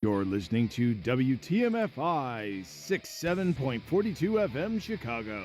You're listening to WTMFI 67.42 FM Chicago.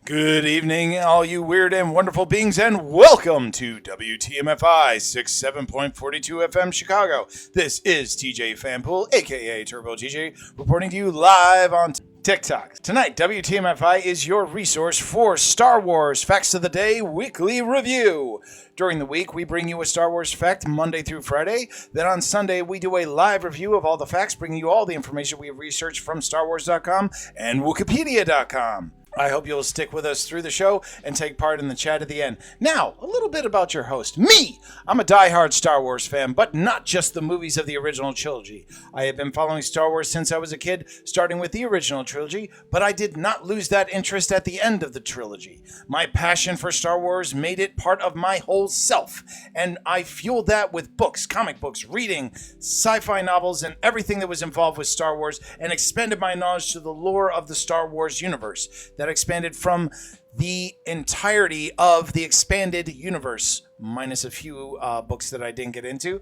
Good evening, all you weird and wonderful beings, and welcome to WTMFI 67.42 FM Chicago. This is TJ Fanpool, aka Turbo TJ, reporting to you live on TikTok. Tonight, WTMFI is your resource for Star Wars Facts of the Day weekly review. During the week, we bring you a Star Wars fact Monday through Friday. Then on Sunday, we do a live review of all the facts, bringing you all the information we have researched from StarWars.com and Wikipedia.com. I hope you'll stick with us through the show and take part in the chat at the end. Now, a little bit about your host. Me! I'm a diehard Star Wars fan, but not just the movies of the original trilogy. I have been following Star Wars since I was a kid, starting with the original trilogy, but I did not lose that interest at the end of the trilogy. My passion for Star Wars made it part of my whole self, and I fueled that with books, comic books, reading, sci-fi novels, and everything that was involved with Star Wars, and expanded my knowledge to the lore of the Star Wars universe. That expanded from the entirety of the expanded universe, minus a few books that I didn't get into.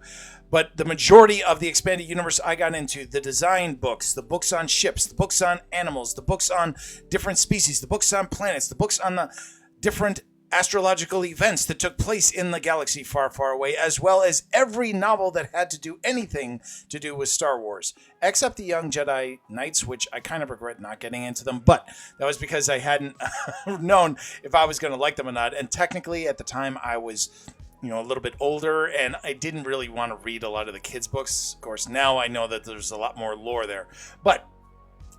But the majority of the expanded universe I got into, the design books, the books on ships, the books on animals, the books on different species, the books on planets, the books on the different astrological events that took place in the galaxy far, far away, as well as every novel that had to do anything to do with Star Wars, except the Young Jedi Knights, which I kind of regret not getting into them, but that was because I hadn't known if I was going to like them or not, and technically at the time I was a little bit older, and I didn't really want to read a lot of the kids' books. Of course, now I know that there's a lot more lore there, but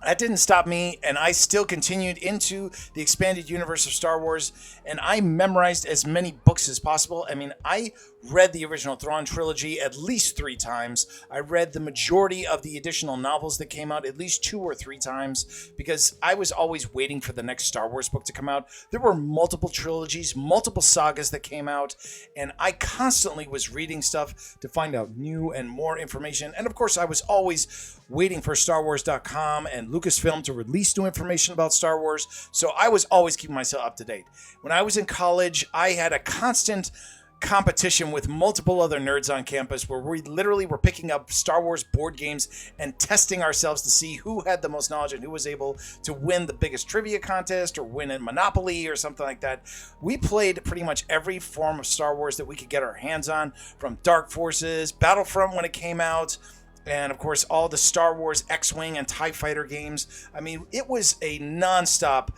that didn't stop me, and I still continued into the expanded universe of Star Wars, and I memorized as many books as possible. I mean, I read the original Thrawn trilogy at least 3 times. I read the majority of the additional novels that came out at least 2 or 3 times, because I was always waiting for the next Star Wars book to come out. There were multiple trilogies, multiple sagas that came out, and I constantly was reading stuff to find out new and more information. And of course, I was always waiting for StarWars.com and Lucasfilm to release new information about Star Wars, so I was always keeping myself up to date. When I was in college, I had a constant competition with multiple other nerds on campus where we literally were picking up Star Wars board games and testing ourselves to see who had the most knowledge and who was able to win the biggest trivia contest or win a Monopoly or something like that. We played pretty much every form of Star Wars that we could get our hands on, from Dark Forces, Battlefront when it came out, and of course all the Star Wars X-Wing and TIE Fighter games. I mean, it was a non-stop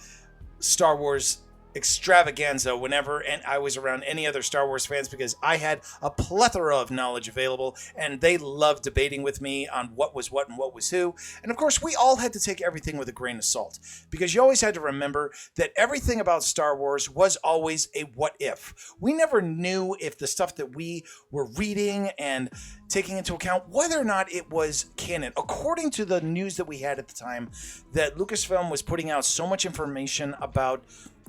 Star Wars extravaganza whenever and I was around any other Star Wars fans, because I had a plethora of knowledge available, and they loved debating with me on what was what and what was who. And of course, we all had to take everything with a grain of salt, because you always had to remember that everything about Star Wars was always a what if. We never knew if the stuff that we were reading and taking into account whether or not it was canon. According to the news that we had at the time, that Lucasfilm was putting out so much information about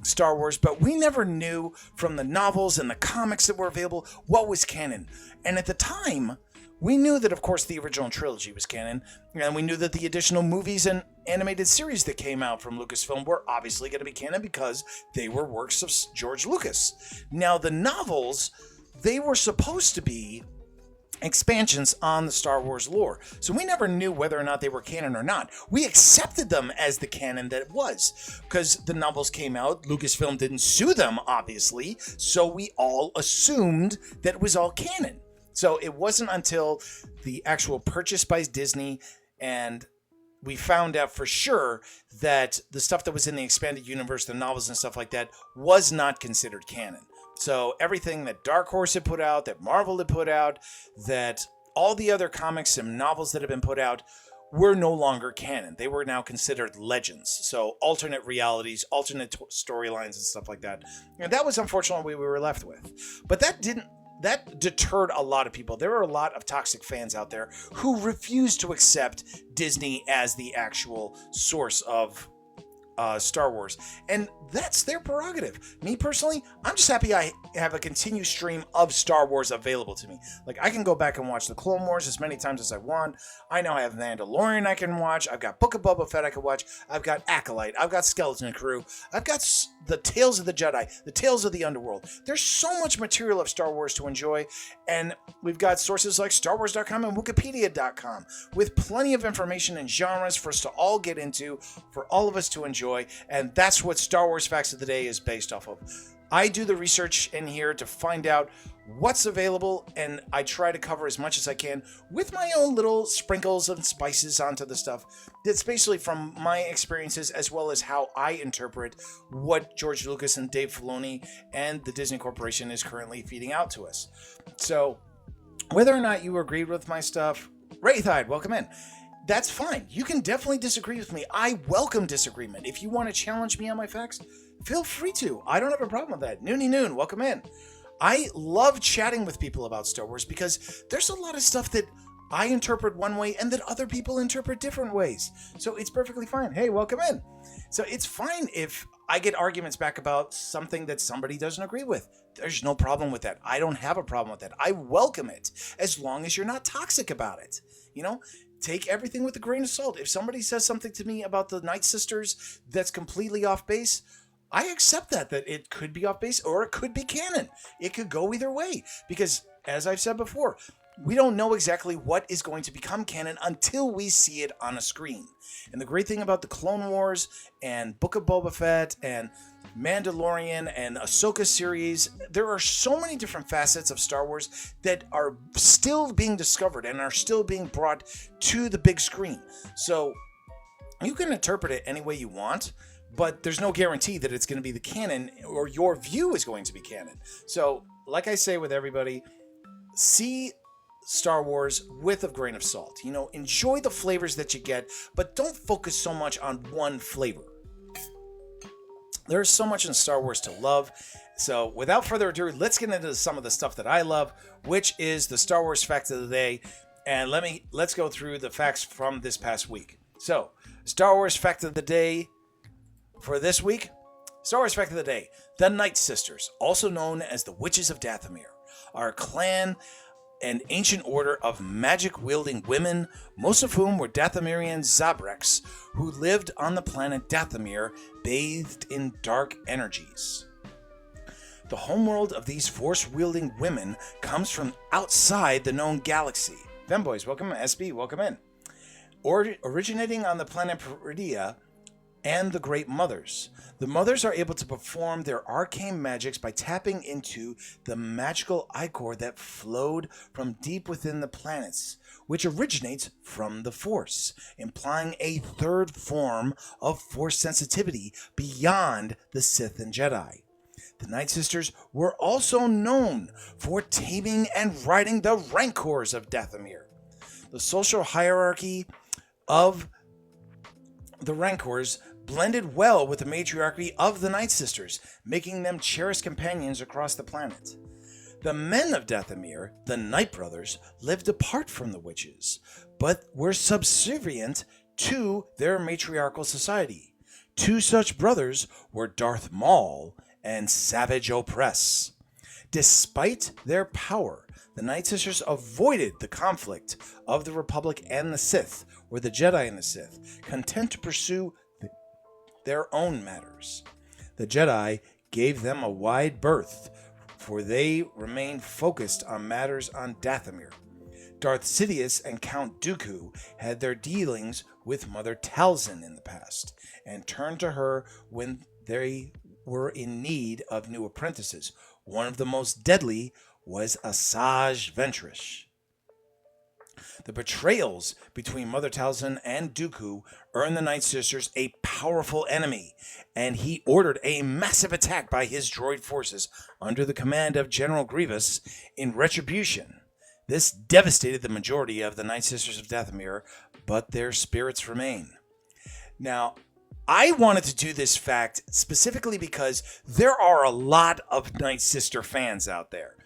Star Wars, but we never knew from the novels and the comics that were available what was canon. And at the time, we knew that, of course, the original trilogy was canon, and we knew that the additional movies and animated series that came out from Lucasfilm were obviously going to be canon because they were works of George Lucas. Now, the novels, they were supposed to be expansions on the Star Wars lore. So we never knew whether or not they were canon or not. We accepted them as the canon that it was, because the novels came out. Lucasfilm didn't sue them, obviously, so we all assumed that it was all canon. So it wasn't until the actual purchase by Disney and we found out for sure that the stuff that was in the expanded universe, the novels and stuff like that, was not considered canon. So everything that Dark Horse had put out, that Marvel had put out, that all the other comics and novels that had been put out were no longer canon. They were now considered legends. So alternate realities, alternate storylines and stuff like that. And that was unfortunately what we were left with. But that deterred a lot of people. There were a lot of toxic fans out there who refused to accept Disney as the actual source of Star Wars, and that's their prerogative. Me personally, I'm just happy I have a continued stream of Star Wars available to me. Like, I can go back and watch the Clone Wars as many times as I want. I know I have Mandalorian I can watch. I've got Book of Boba Fett I can watch. I've got Acolyte. I've got Skeleton Crew. I've got the Tales of the Jedi, the Tales of the Underworld. There's so much material of Star Wars to enjoy, and we've got sources like StarWars.com and Wikipedia.com with plenty of information and genres for us to all get into, for all of us to enjoy, and that's what Star Wars Facts of the Day is based off of. I do the research in here to find out what's available, and I try to cover as much as I can with my own little sprinkles and spices onto the stuff. That's basically from my experiences, as well as how I interpret what George Lucas and Dave Filoni and the Disney Corporation is currently feeding out to us. So whether or not you agreed with my stuff, Wraithide, welcome in. That's fine. You can definitely disagree with me. I welcome disagreement. If you want to challenge me on my facts, feel free to. I don't have a problem with that. Noonie Noon, welcome in. I love chatting with people about Star Wars because there's a lot of stuff that I interpret one way and that other people interpret different ways. So it's perfectly fine. Hey, welcome in. So it's fine if I get arguments back about something that somebody doesn't agree with. There's no problem with that. I don't have a problem with that. I welcome it as long as you're not toxic about it. You know, take everything with a grain of salt. If somebody says something to me about the Night Sisters that's completely off base, I accept that it could be off base or it could be canon. It could go either way because, as I've said before, we don't know exactly what is going to become canon until we see it on a screen. And the great thing about the Clone Wars and Book of Boba Fett and Mandalorian and Ahsoka series, there are so many different facets of Star Wars that are still being discovered and are still being brought to the big screen. So you can interpret it any way you want, but there's no guarantee that it's going to be the canon or your view is going to be canon. So, like I say with everybody, see Star Wars with a grain of salt. You know, enjoy the flavors that you get, but don't focus so much on one flavor. There's so much in Star Wars to love. So, without further ado, let's get into some of the stuff that I love, which is the Star Wars Fact of the Day. And let's go through the facts from this past week. So, Star Wars Fact of the Day for this week. Star Wars Fact of the Day. The Night Sisters, also known as the Witches of Dathomir, are a clan and ancient order of magic-wielding women, most of whom were Dathomirian Zabreks, who lived on the planet Dathomir, bathed in dark energies. The homeworld of these force-wielding women comes from outside the known galaxy. Femboys, welcome. SB, welcome in. Originating on the planet Peridia and the Great Mothers. The mothers are able to perform their arcane magics by tapping into the magical ichor that flowed from deep within the planets, which originates from the Force, implying a third form of Force sensitivity beyond the Sith and Jedi. The Night Sisters were also known for taming and riding the Rancors of Dathomir. The social hierarchy of the Rancors blended well with the matriarchy of the Night Sisters, making them cherished companions across the planet. The men of Dathomir, the Night Brothers, lived apart from the witches, but were subservient to their matriarchal society. Two such brothers were Darth Maul and Savage Opress. Despite their power, the Night Sisters avoided the conflict of the Republic and the Sith, or the Jedi and the Sith, content to pursue their own matters. The Jedi gave them a wide berth, for they remained focused on matters on Dathomir. Darth Sidious and Count Dooku had their dealings with Mother Talzin in the past, and turned to her when they were in need of new apprentices. One of the most deadly was Asajj Ventress. The betrayals between Mother Talzin and Dooku earned the Night Sisters a powerful enemy, and he ordered a massive attack by his droid forces under the command of General Grievous in retribution. This devastated the majority of the Night Sisters of Dathomir, but their spirits remain. Now, I wanted to do this fact specifically because there are a lot of Night Sister fans out there.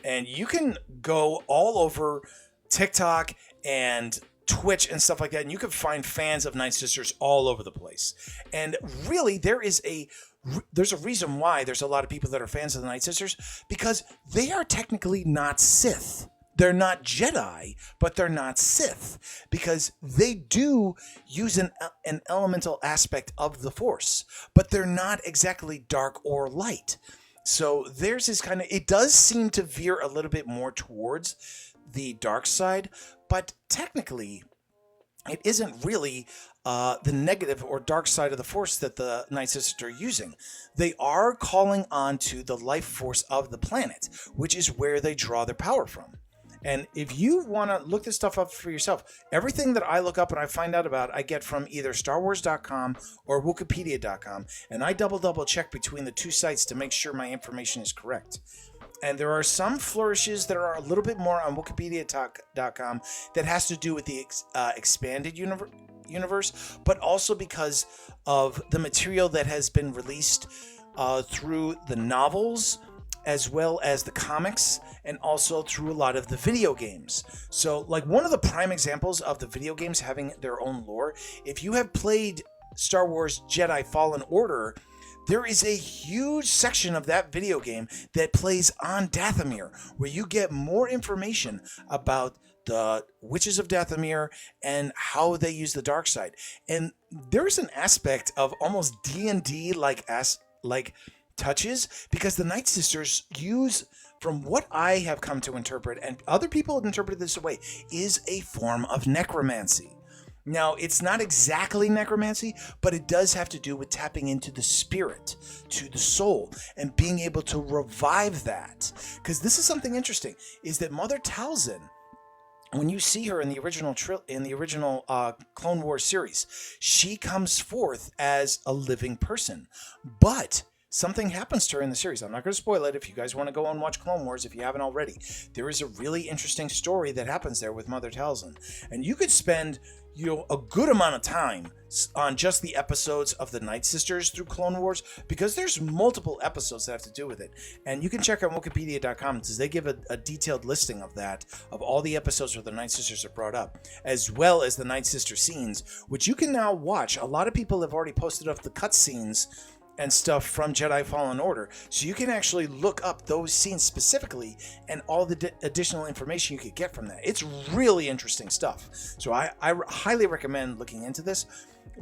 And you can go all over TikTok and Twitch and stuff like that, and you can find fans of Night Sisters all over the place. And really, there's a reason why there's a lot of people that are fans of the Night Sisters, because they are technically not Sith. They're not Jedi, but they're not Sith, because they do use an elemental aspect of the Force, but they're not exactly dark or light. So theirs is kind of, it does seem to veer a little bit more towards the dark side, but technically it isn't really the negative or dark side of the Force that the Night Sisters are using. They are calling on to the life force of the planet, which is where they draw their power from. And if you want to look this stuff up for yourself, everything that I look up and I find out about, I get from either StarWars.com or Wikipedia.com, and I double check between the two sites to make sure my information is correct. And there are some flourishes that are a little bit more on Wikipedia.com that has to do with the expanded universe, but also because of the material that has been released through the novels, as well as the comics, and also through a lot of the video games. So, like, one of the prime examples of the video games having their own lore, if you have played Star Wars Jedi Fallen Order, there is a huge section of that video game that plays on Dathomir, where you get more information about the Witches of Dathomir and how they use the dark side. And there's an aspect of almost D&D like touches, because the Night Sisters use, from what I have come to interpret, and other people have interpreted this away, is a form of necromancy. Now, it's not exactly necromancy, but it does have to do with tapping into the spirit, to the soul, and being able to revive that. Because this is something interesting, is that Mother Talzin, when you see her in the original Clone Wars series, she comes forth as a living person, but something happens to her in the series. I'm not going to spoil it if you guys want to go and watch Clone Wars if you haven't already. There is a really interesting story that happens there with Mother Talzin. And you could spend, a good amount of time on just the episodes of the Night Sisters through Clone Wars, because there's multiple episodes that have to do with it. And you can check out Wikipedia.com, because they give a detailed listing of that, of all the episodes where the Night Sisters are brought up, as well as the Night Sister scenes, which you can now watch. A lot of people have already posted up the cutscenes and stuff from Jedi Fallen Order, so you can actually look up those scenes specifically and all the additional information you could get from that. It's really interesting stuff. So I highly recommend looking into this.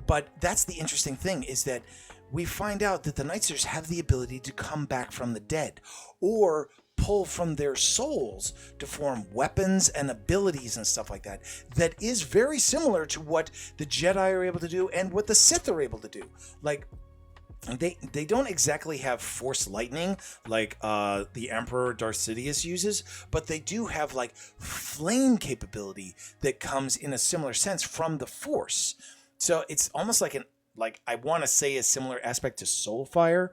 But that's the interesting thing, is that we find out that the Night Sisters have the ability to come back from the dead, or pull from their souls to form weapons and abilities and stuff like that. That is very similar to what the Jedi are able to do and what the Sith are able to do. Like, they don't exactly have force lightning like the Emperor Darth Sidious uses, but they do have like flame capability that comes in a similar sense from the Force. So it's almost like I want to say a similar aspect to Soulfire,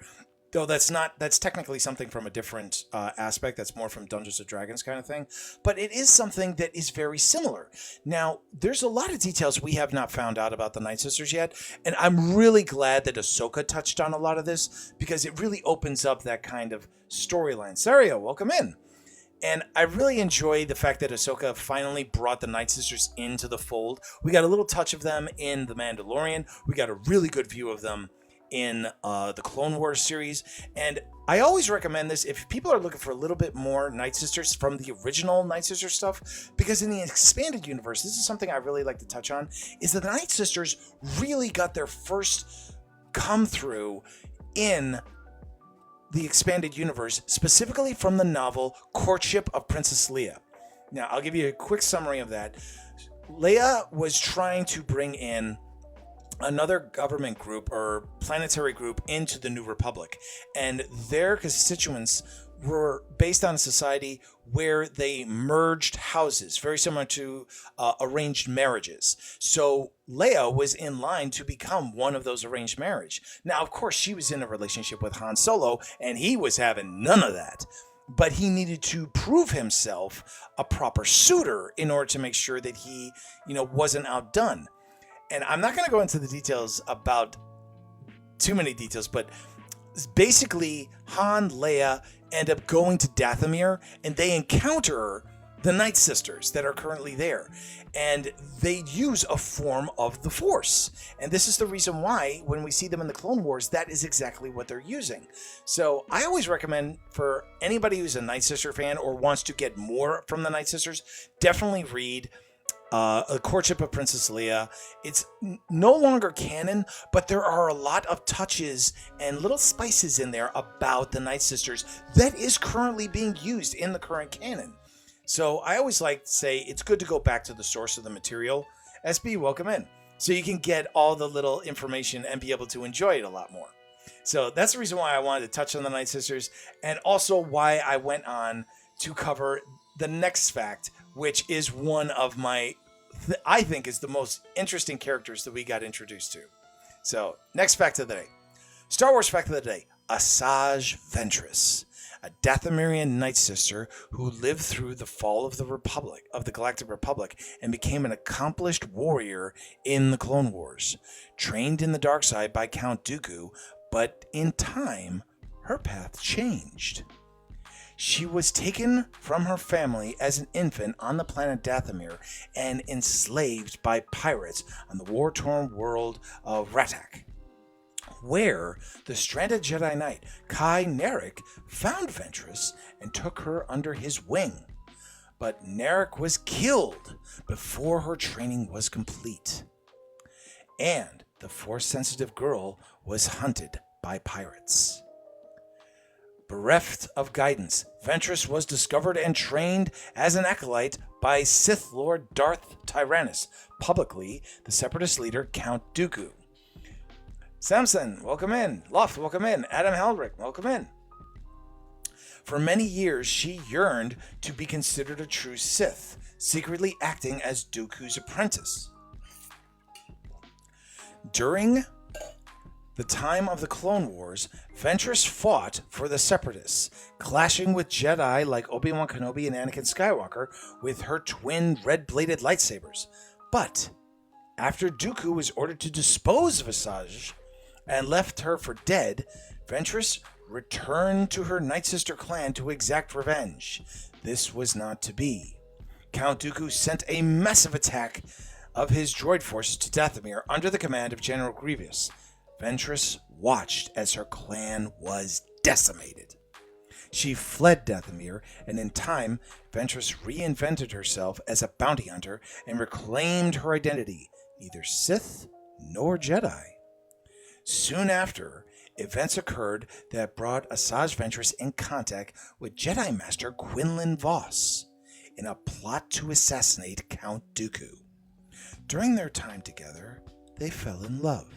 though that's technically something from a different aspect. That's more from Dungeons & Dragons kind of thing. But it is something that is very similar. Now, there's a lot of details we have not found out about the Night Sisters yet, and I'm really glad that Ahsoka touched on a lot of this, because it really opens up that kind of storyline. Sario, welcome in. And I really enjoy the fact that Ahsoka finally brought the Night Sisters into the fold. We got a little touch of them in The Mandalorian. We got a really good view of them in the Clone Wars series. And I always recommend this if people are looking for a little bit more Night Sisters from the original Night Sister stuff, because in the expanded universe, this is something I really like to touch on, is that the Night Sisters really got their first come through in the expanded universe, specifically from the novel Courtship of Princess Leia. Now, I'll give you a quick summary of that. Leia was trying to bring in another government group or planetary group into the New Republic, and their constituents were based on a society where they merged houses, very similar to arranged marriages. So Leia was in line to become one of those arranged marriage. Now, of course, she was in a relationship with Han Solo, and he was having none of that. But he needed to prove himself a proper suitor in order to make sure that he, wasn't outdone. And I'm not going to go into the details about too many details, but basically Han, Leia end up going to Dathomir, and they encounter the Night Sisters that are currently there. And they use a form of the Force. And this is the reason why, when we see them in the Clone Wars, that is exactly what they're using. So I always recommend for anybody who's a Night Sister fan or wants to get more from the Night Sisters, definitely read A Courtship of Princess Leia. It's no longer canon, but there are a lot of touches and little spices in there about the Night Sisters that is currently being used in the current canon. So I always like to say it's good to go back to the source of the material. SB, welcome in. So you can get all the little information and be able to enjoy it a lot more. So that's the reason why I wanted to touch on the Night Sisters, and also why I went on to cover the next fact, which is one of my, I think is the most interesting characters that we got introduced to. So next fact of the day. Star Wars fact of the day. Asajj Ventress, a Dathomirian Night Sister who lived through the fall of the Galactic Republic and became an accomplished warrior in the Clone Wars. Trained in the dark side by Count Dooku, but in time, her path changed. She was taken from her family as an infant on the planet Dathomir and enslaved by pirates on the war-torn world of Ratak, where the stranded Jedi Knight Kai Narek found Ventress and took her under his wing. But Narek was killed before her training was complete, and the Force-sensitive girl was hunted by pirates. Bereft of guidance, Ventress was discovered and trained as an acolyte by Sith Lord Darth Tyrannus, publicly the Separatist leader Count Dooku. Samson, welcome in. Loft, welcome in. Adam Haldrick, welcome in. For many years, she yearned to be considered a true Sith, secretly acting as Dooku's apprentice. During the time of the Clone Wars, Ventress fought for the Separatists, clashing with Jedi like Obi-Wan Kenobi and Anakin Skywalker with her twin red-bladed lightsabers. But after Dooku was ordered to dispose of Asajj and left her for dead, Ventress returned to her Night Sister clan to exact revenge. This was not to be. Count Dooku sent a massive attack of his droid forces to Dathomir under the command of General Grievous. Ventress watched as her clan was decimated. She fled Dathomir, and in time, Ventress reinvented herself as a bounty hunter and reclaimed her identity, neither Sith nor Jedi. Soon after, events occurred that brought Asajj Ventress in contact with Jedi Master Quinlan Vos in a plot to assassinate Count Dooku. During their time together, they fell in love.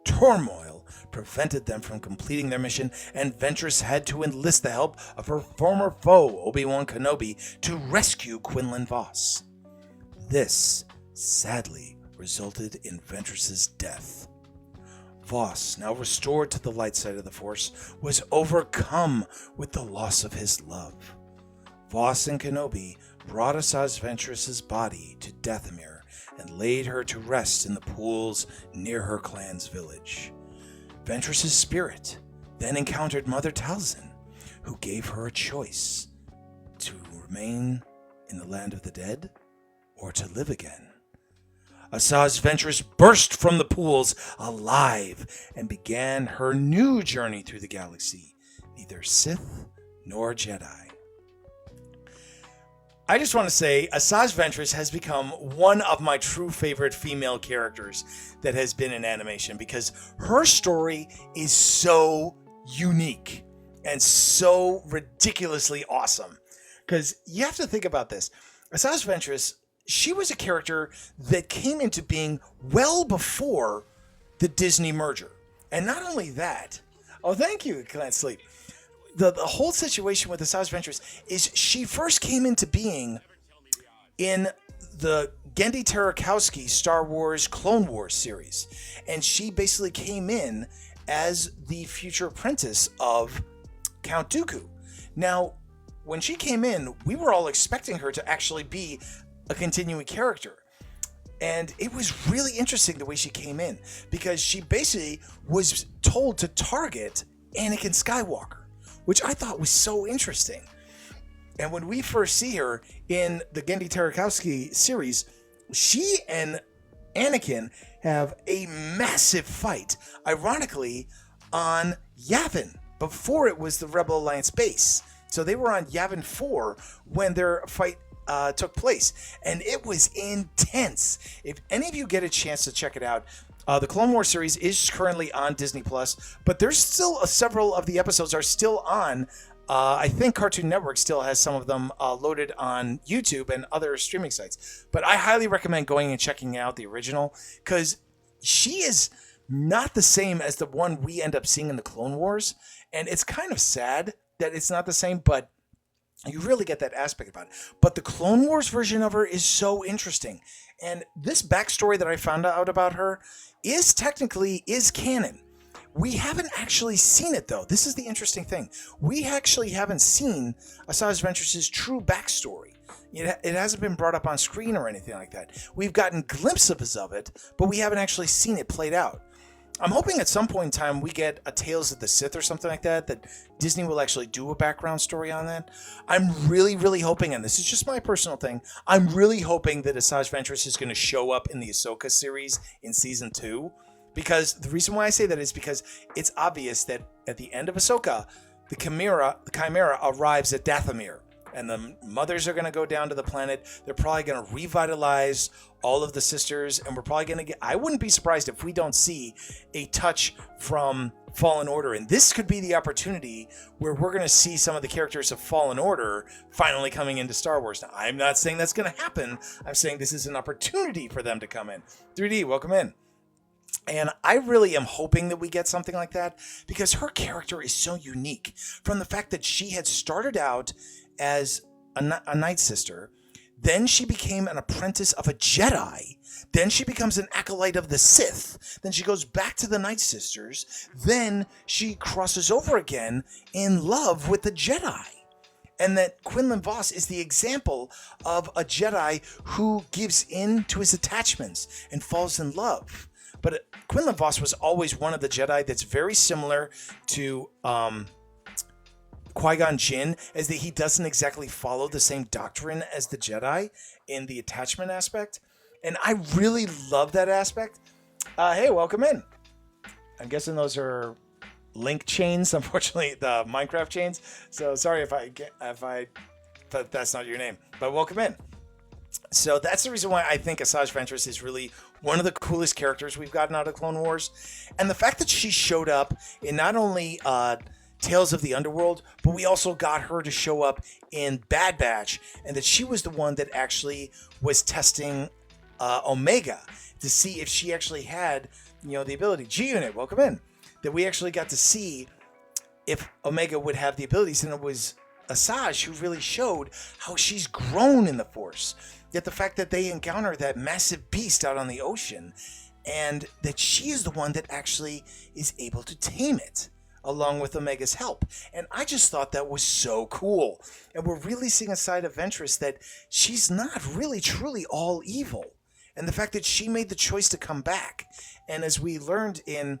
Turmoil prevented them from completing their mission, and Ventress had to enlist the help of her former foe, Obi-Wan Kenobi, to rescue Quinlan Vos. This, sadly, resulted in Ventress's death. Vos, now restored to the light side of the Force, was overcome with the loss of his love. Vos and Kenobi brought Asajj Ventress's body to Dathomir and laid her to rest in the pools near her clan's village. Ventress's spirit then encountered Mother Talzin, who gave her a choice to remain in the land of the dead or to live again. Asajj Ventress burst from the pools alive and began her new journey through the galaxy, neither Sith nor Jedi. I just want to say Asajj Ventress has become one of my true favorite female characters that has been in animation, because her story is so unique and so ridiculously awesome. Because you have to think about this. Asajj Ventress, she was a character that came into being well before the Disney merger. And not only that, oh, thank you, Clint Sleep. The whole situation with Asajj Ventress is she first came into being in the Genndy Tartakovsky Star Wars Clone Wars series. And she basically came in as the future apprentice of Count Dooku. Now, when she came in, we were all expecting her to actually be a continuing character. And it was really interesting the way she came in, because she basically was told to target Anakin Skywalker, which I thought was so interesting. And when we first see her in the Gendy Tartakovsky series, she and Anakin have a massive fight, ironically, on Yavin, before it was the Rebel Alliance base. So they were on Yavin 4 when their fight took place, and it was intense. If any of you get a chance to check it out, the Clone Wars series is currently on Disney Plus, but there's still several of the episodes are still on. I think Cartoon Network still has some of them loaded on YouTube and other streaming sites. But I highly recommend going and checking out the original, because she is not the same as the one we end up seeing in the Clone Wars. And it's kind of sad that it's not the same, but you really get that aspect about it. But the Clone Wars version of her is so interesting. And this backstory that I found out about her is canon. We haven't actually seen it, though. This is the interesting thing. We actually haven't seen Asajj Ventress's true backstory. It hasn't been brought up on screen or anything like that. We've gotten glimpses of it, but we haven't actually seen it played out. I'm hoping at some point in time we get a Tales of the Sith or something like that Disney will actually do a background story on that. I'm really, really hoping, and this is just my personal thing, I'm really hoping that Asajj Ventress is going to show up in the Ahsoka series in Season 2. Because the reason why I say that is because it's obvious that at the end of Ahsoka, the Chimera arrives at Dathomir. And the mothers are going to go down to the planet. They're probably going to revitalize all of the sisters. And we're probably going to get... I wouldn't be surprised if we don't see a touch from Fallen Order. And this could be the opportunity where we're going to see some of the characters of Fallen Order finally coming into Star Wars. Now, I'm not saying that's going to happen. I'm saying this is an opportunity for them to come in. 3D, welcome in. And I really am hoping that we get something like that, because her character is so unique. From the fact that she had started out as a Night Sister, then she became an apprentice of a Jedi, then she becomes an acolyte of the Sith, then she goes back to the Night Sisters, then she crosses over again in love with the Jedi. And that Quinlan Vos is the example of a Jedi who gives in to his attachments and falls in love. But Quinlan Vos was always one of the Jedi that's very similar to Qui-Gon Jinn, as that he doesn't exactly follow the same doctrine as the Jedi in the attachment aspect. And I really love that aspect. Hey, welcome in. I'm guessing those are link chains, unfortunately, the Minecraft chains. So sorry if I thought that's not your name, but welcome in. So that's the reason why I think Asajj Ventress is really one of the coolest characters we've gotten out of Clone Wars. And the fact that she showed up in not only Tales of the Underworld, but we also got her to show up in Bad Batch, and that she was the one that actually was testing Omega to see if she actually had, the ability. G-Unit, welcome in. That we actually got to see if Omega would have the abilities, and it was Asajj who really showed how she's grown in the Force. Yet the fact that they encounter that massive beast out on the ocean, and that she is the one that actually is able to tame it, along with Omega's help. And I just thought that was so cool. And we're really seeing a side of Ventress that she's not really truly all evil. And the fact that she made the choice to come back. And as we learned in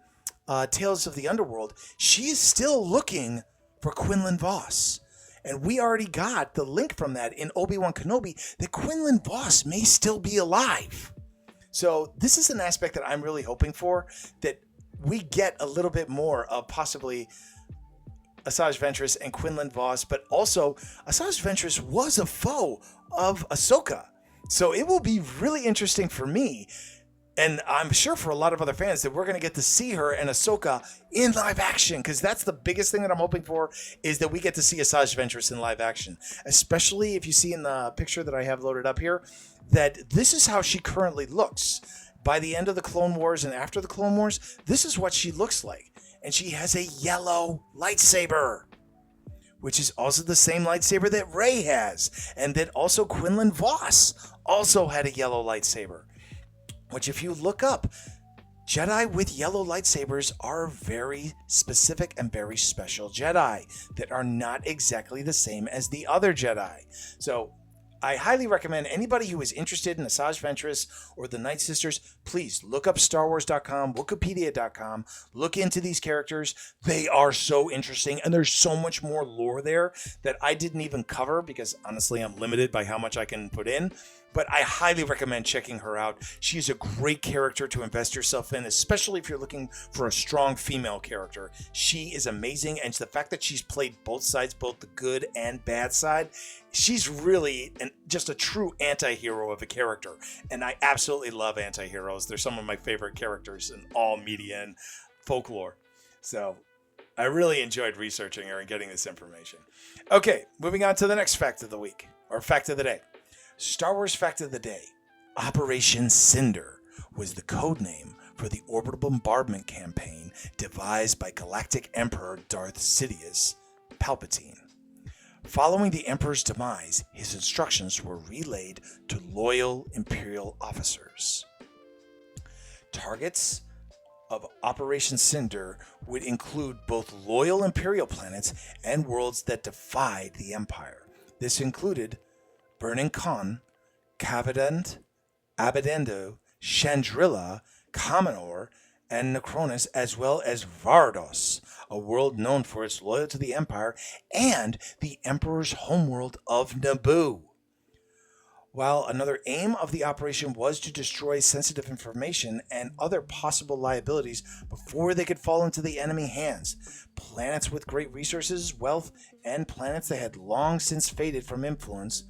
Tales of the Underworld, she is still looking for Quinlan Vos. And we already got the link from that in Obi-Wan Kenobi that Quinlan Vos may still be alive. So this is an aspect that I'm really hoping for, that we get a little bit more of possibly Asajj Ventress and Quinlan Vos, but also Asajj Ventress was a foe of Ahsoka. So it will be really interesting for me, and I'm sure for a lot of other fans, that we're going to get to see her and Ahsoka in live action, because that's the biggest thing that I'm hoping for, is that we get to see Asajj Ventress in live action. Especially if you see in the picture that I have loaded up here, that this is how she currently looks. By the end of the Clone Wars and after the Clone Wars, this is what she looks like. And she has a yellow lightsaber, which is also the same lightsaber that Rey has, and that also Quinlan Vos also had a yellow lightsaber. Which, if you look up, Jedi with yellow lightsabers are very specific and very special Jedi that are not exactly the same as the other Jedi. So I highly recommend anybody who is interested in Asajj Ventress or the Night Sisters, please look up StarWars.com, Wikipedia.com, look into these characters. They are so interesting, and there's so much more lore there that I didn't even cover because honestly I'm limited by how much I can put in. But I highly recommend checking her out. She's a great character to invest yourself in, especially if you're looking for a strong female character. She is amazing, and the fact that she's played both sides, both the good and bad side, she's really just a true anti-hero of a character. And I absolutely love anti-heroes. They're some of my favorite characters in all media and folklore. So I really enjoyed researching her and getting this information. Okay, moving on to the next fact of the week, or fact of the day. Star Wars fact of the day. Operation Cinder was the code name for the orbital bombardment campaign devised by Galactic Emperor Darth Sidious Palpatine. Following the Emperor's demise, his instructions were relayed to loyal Imperial officers. Targets of Operation Cinder would include both loyal Imperial planets and worlds that defied the Empire. This included Burning Con, Cavadent, Abedendo, Chandrila, Commodore, and Necronus, as well as Vardos, a world known for its loyalty to the Empire, and the Emperor's homeworld of Naboo. While another aim of the operation was to destroy sensitive information and other possible liabilities before they could fall into the enemy hands, planets with great resources, wealth, and planets that had long since faded from influence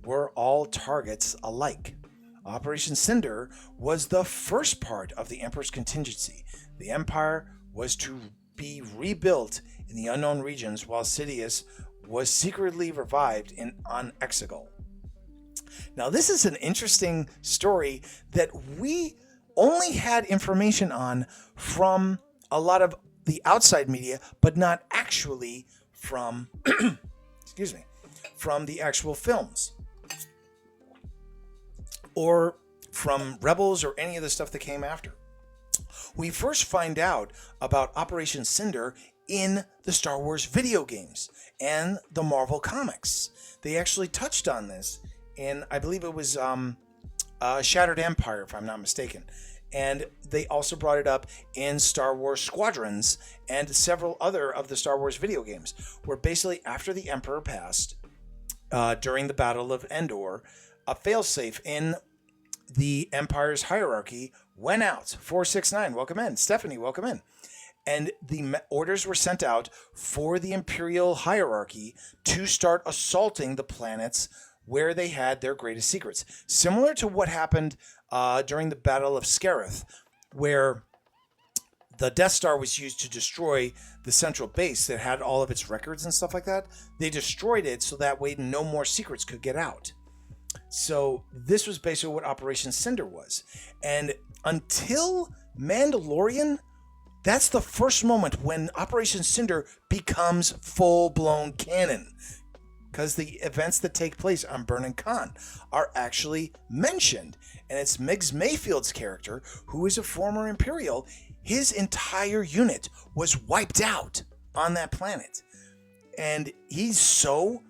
were all targets alike. Operation Cinder was the first part of the Emperor's contingency. The Empire was to be rebuilt in the unknown regions while Sidious was secretly revived on Exegol. Now, this is an interesting story that we only had information on from a lot of the outside media, but not actually from, from the actual films, or from Rebels or any of the stuff that came after. We first find out about Operation Cinder in the Star Wars video games and the Marvel comics. They actually touched on this in, I believe it was Shattered Empire, if I'm not mistaken. And they also brought it up in Star Wars Squadrons and several other of the Star Wars video games, where basically after the Emperor passed, during the Battle of Endor, a failsafe in the Empire's hierarchy went out. 469, welcome in. Stephanie, welcome in. And the orders were sent out for the Imperial hierarchy to start assaulting the planets where they had their greatest secrets. Similar to what happened during the Battle of Scarif, where the Death Star was used to destroy the central base that had all of its records and stuff like that. They destroyed it so that way no more secrets could get out. So this was basically what Operation Cinder was. And until Mandalorian, that's the first moment when Operation Cinder becomes full-blown canon, because the events that take place on Burning Con are actually mentioned. And it's Miggs Mayfield's character, who is a former Imperial. His entire unit was wiped out on that planet. And he's so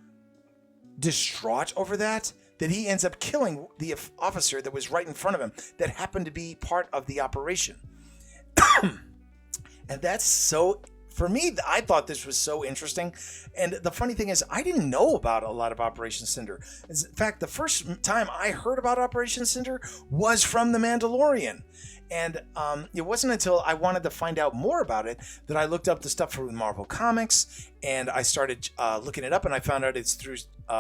distraught over that he ends up killing the officer that was right in front of him that happened to be part of the operation. And that's so, for me, I thought this was so interesting. And the funny thing is, I didn't know about a lot of Operation Cinder. In fact, the first time I heard about Operation Cinder was from The Mandalorian. And it wasn't until I wanted to find out more about it that I looked up the stuff from Marvel Comics, and I started looking it up, and I found out it's through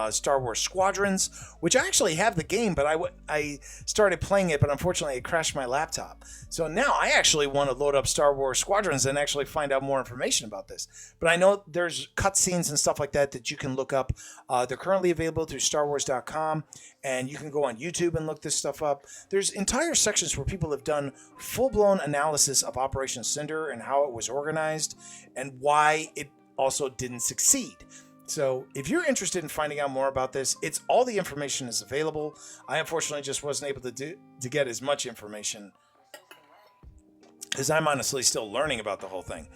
Star Wars Squadrons, which I actually have the game, but I started playing it, but unfortunately it crashed my laptop. So now I actually want to load up Star Wars Squadrons and actually find out more information about this. But I know there's cutscenes and stuff like that you can look up. They're currently available through StarWars.com, and you can go on YouTube and look this stuff up. There's entire sections where people have done full-blown analysis of Operation Cinder and how it was organized and why it also didn't succeed. So if you're interested in finding out more about this, all the information is available. I unfortunately just wasn't able to get as much information because I'm honestly still learning about the whole thing.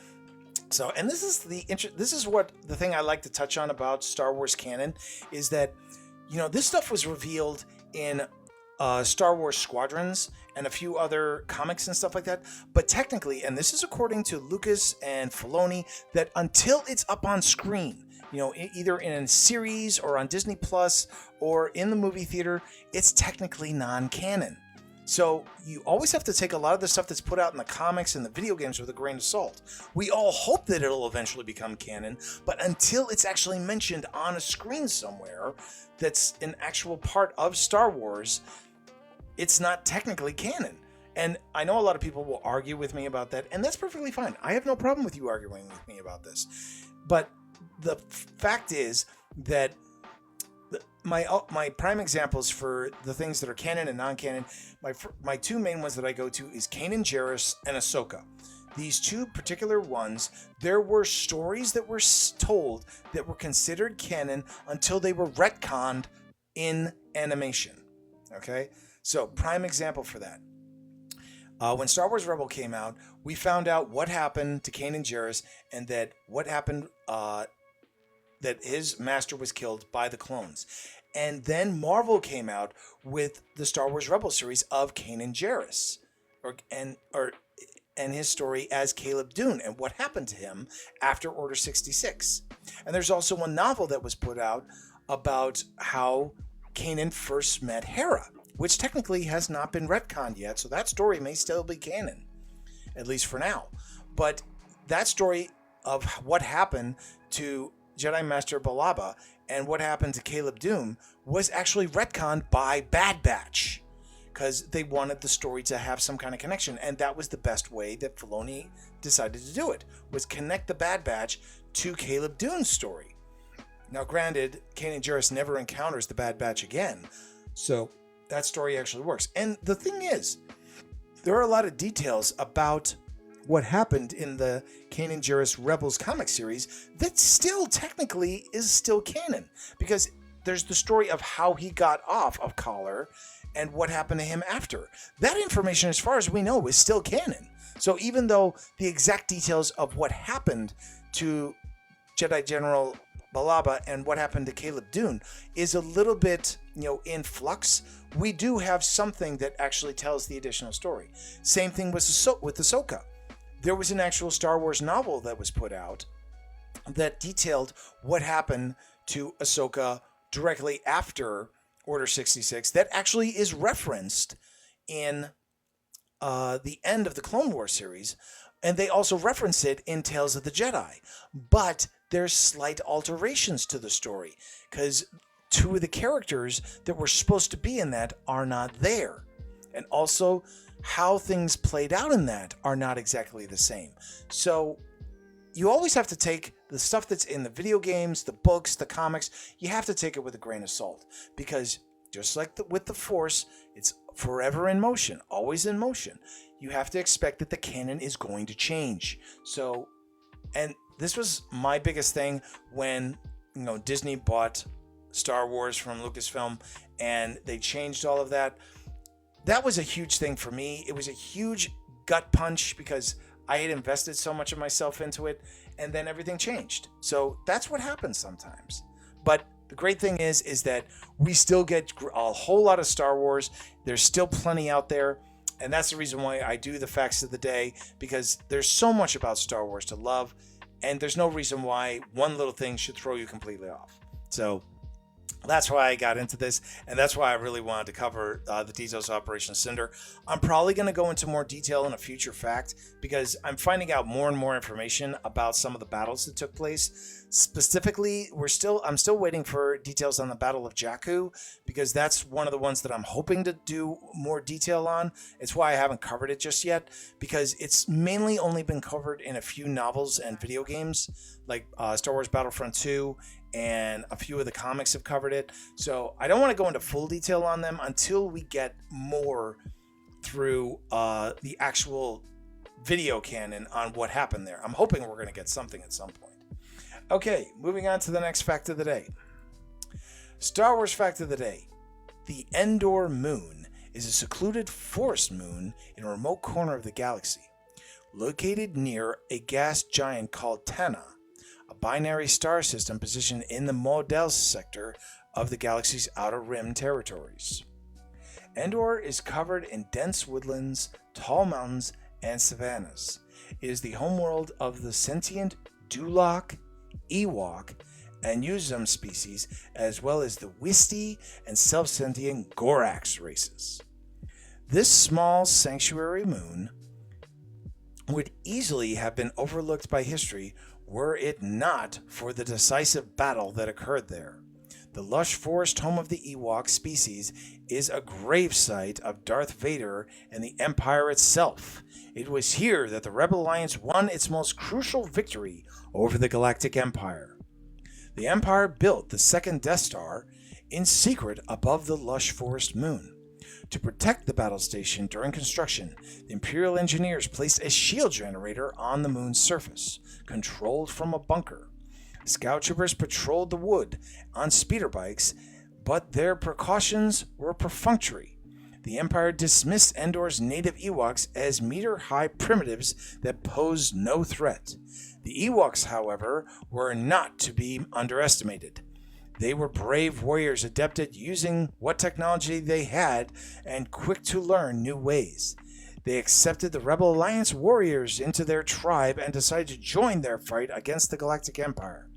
So, and this is what the thing I like to touch on about Star Wars canon is that This stuff was revealed in Star Wars Squadrons and a few other comics and stuff like that. But technically, and this is according to Lucas and Filoni, that until it's up on screen, either in a series or on Disney Plus or in the movie theater, it's technically non-canon. So you always have to take a lot of the stuff that's put out in the comics and the video games with a grain of salt. We all hope that it'll eventually become canon, but until it's actually mentioned on a screen somewhere that's an actual part of Star Wars, it's not technically canon. And I know a lot of people will argue with me about that, and that's perfectly fine. I have no problem with you arguing with me about this. But the fact is that my prime examples for the things that are canon and non-canon, my two main ones that I go to is Kanan Jarrus and Ahsoka. These two particular ones, there were stories that were told that were considered canon until they were retconned in animation. Okay? So, prime example for that. When Star Wars Rebel came out, we found out what happened to Kanan Jarrus and that what happened, that his master was killed by the clones. And then Marvel came out with the Star Wars Rebel series of Kanan Jarrus, and his story as Caleb Dune and what happened to him after Order 66. And there's also a novel that was put out about how Kanan first met Hera, which technically has not been retconned yet, so that story may still be canon, at least for now. But that story of what happened to Jedi Master Balaba and what happened to Caleb Dune was actually retconned by Bad Batch because they wanted the story to have some kind of connection, and that was the best way that Filoni decided to do it, was connect the Bad Batch to Caleb Dune's story. Now, granted, Kanan Jarrus never encounters the Bad Batch again, so that story actually works. And the thing is, there are a lot of details about what happened in the Kanan Jarrus Rebels comic series that still technically is still canon, because there's the story of how he got off of Collar and what happened to him after. That information, as far as we know, is still canon. So even though the exact details of what happened to Jedi General Balaba and what happened to Caleb Dune is a little bit, in flux, we do have something that actually tells the additional story. Same thing with Ahsoka. There was an actual Star Wars novel that was put out that detailed what happened to Ahsoka directly after Order 66 that actually is referenced in the end of the Clone Wars series, and they also reference it in Tales of the Jedi. But there's slight alterations to the story, because two of the characters that were supposed to be in that are not there. And also, how things played out in that are not exactly the same. So you always have to take the stuff that's in the video games, the books, the comics, you have to take it with a grain of salt, because just like with the Force, it's forever in motion, always in motion. You have to expect that the canon is going to change. So, and this was my biggest thing when, Disney bought Star Wars from Lucasfilm and they changed all of that. That was a huge thing for me. It was a huge gut punch because I had invested so much of myself into it, and then everything changed. So that's what happens sometimes. But the great thing is that we still get a whole lot of Star Wars. There's still plenty out there, and that's the reason why I do the Facts of the Day, because there's so much about Star Wars to love, and there's no reason why one little thing should throw you completely off. So that's why I got into this, and that's why I really wanted to cover the details of Operation Cinder. I'm probably going to go into more detail in a future fact, because I'm finding out more and more information about some of the battles that took place. Specifically, I'm still waiting for details on the Battle of Jakku, because that's one of the ones that I'm hoping to do more detail on. It's why I haven't covered it just yet, because it's mainly only been covered in a few novels and video games, like Star Wars Battlefront 2, and a few of the comics have covered it. So I don't want to go into full detail on them until we get more through the actual video canon on what happened there. I'm hoping we're going to get something at some point. Okay, moving on to the next fact of the day. Star Wars fact of the day. The Endor moon is a secluded forest moon in a remote corner of the galaxy, located near a gas giant called Tana, a binary star system positioned in the Model sector of the galaxy's outer rim territories. Endor is covered in dense woodlands, tall mountains, and savannas. It is the homeworld of the sentient Dulak, Ewok, and Yuzum species, as well as the Wisty and self-sentient Gorax races. This small sanctuary moon would easily have been overlooked by history were it not for the decisive battle that occurred there. The lush forest home of the Ewok species is a gravesite of Darth Vader and the Empire itself. It was here that the Rebel Alliance won its most crucial victory over the Galactic Empire. The Empire built the second Death Star in secret above the lush forest moon. To protect the battle station during construction, the Imperial engineers placed a shield generator on the moon's surface, controlled from a bunker. Scout troopers patrolled the wood on speeder bikes, but their precautions were perfunctory. The Empire dismissed Endor's native Ewoks as meter-high primitives that posed no threat. The Ewoks, however, were not to be underestimated. They were brave warriors adept at using what technology they had and quick to learn new ways. They accepted the Rebel Alliance warriors into their tribe and decided to join their fight against the Galactic Empire.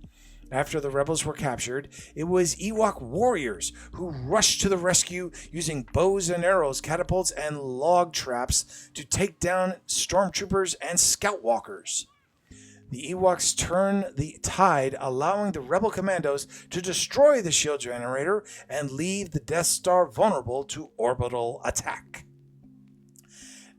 After the rebels were captured, it was Ewok warriors who rushed to the rescue using bows and arrows, catapults, and log traps to take down stormtroopers and scout walkers. The Ewoks turned the tide, allowing the rebel commandos to destroy the shield generator and leave the Death Star vulnerable to orbital attack.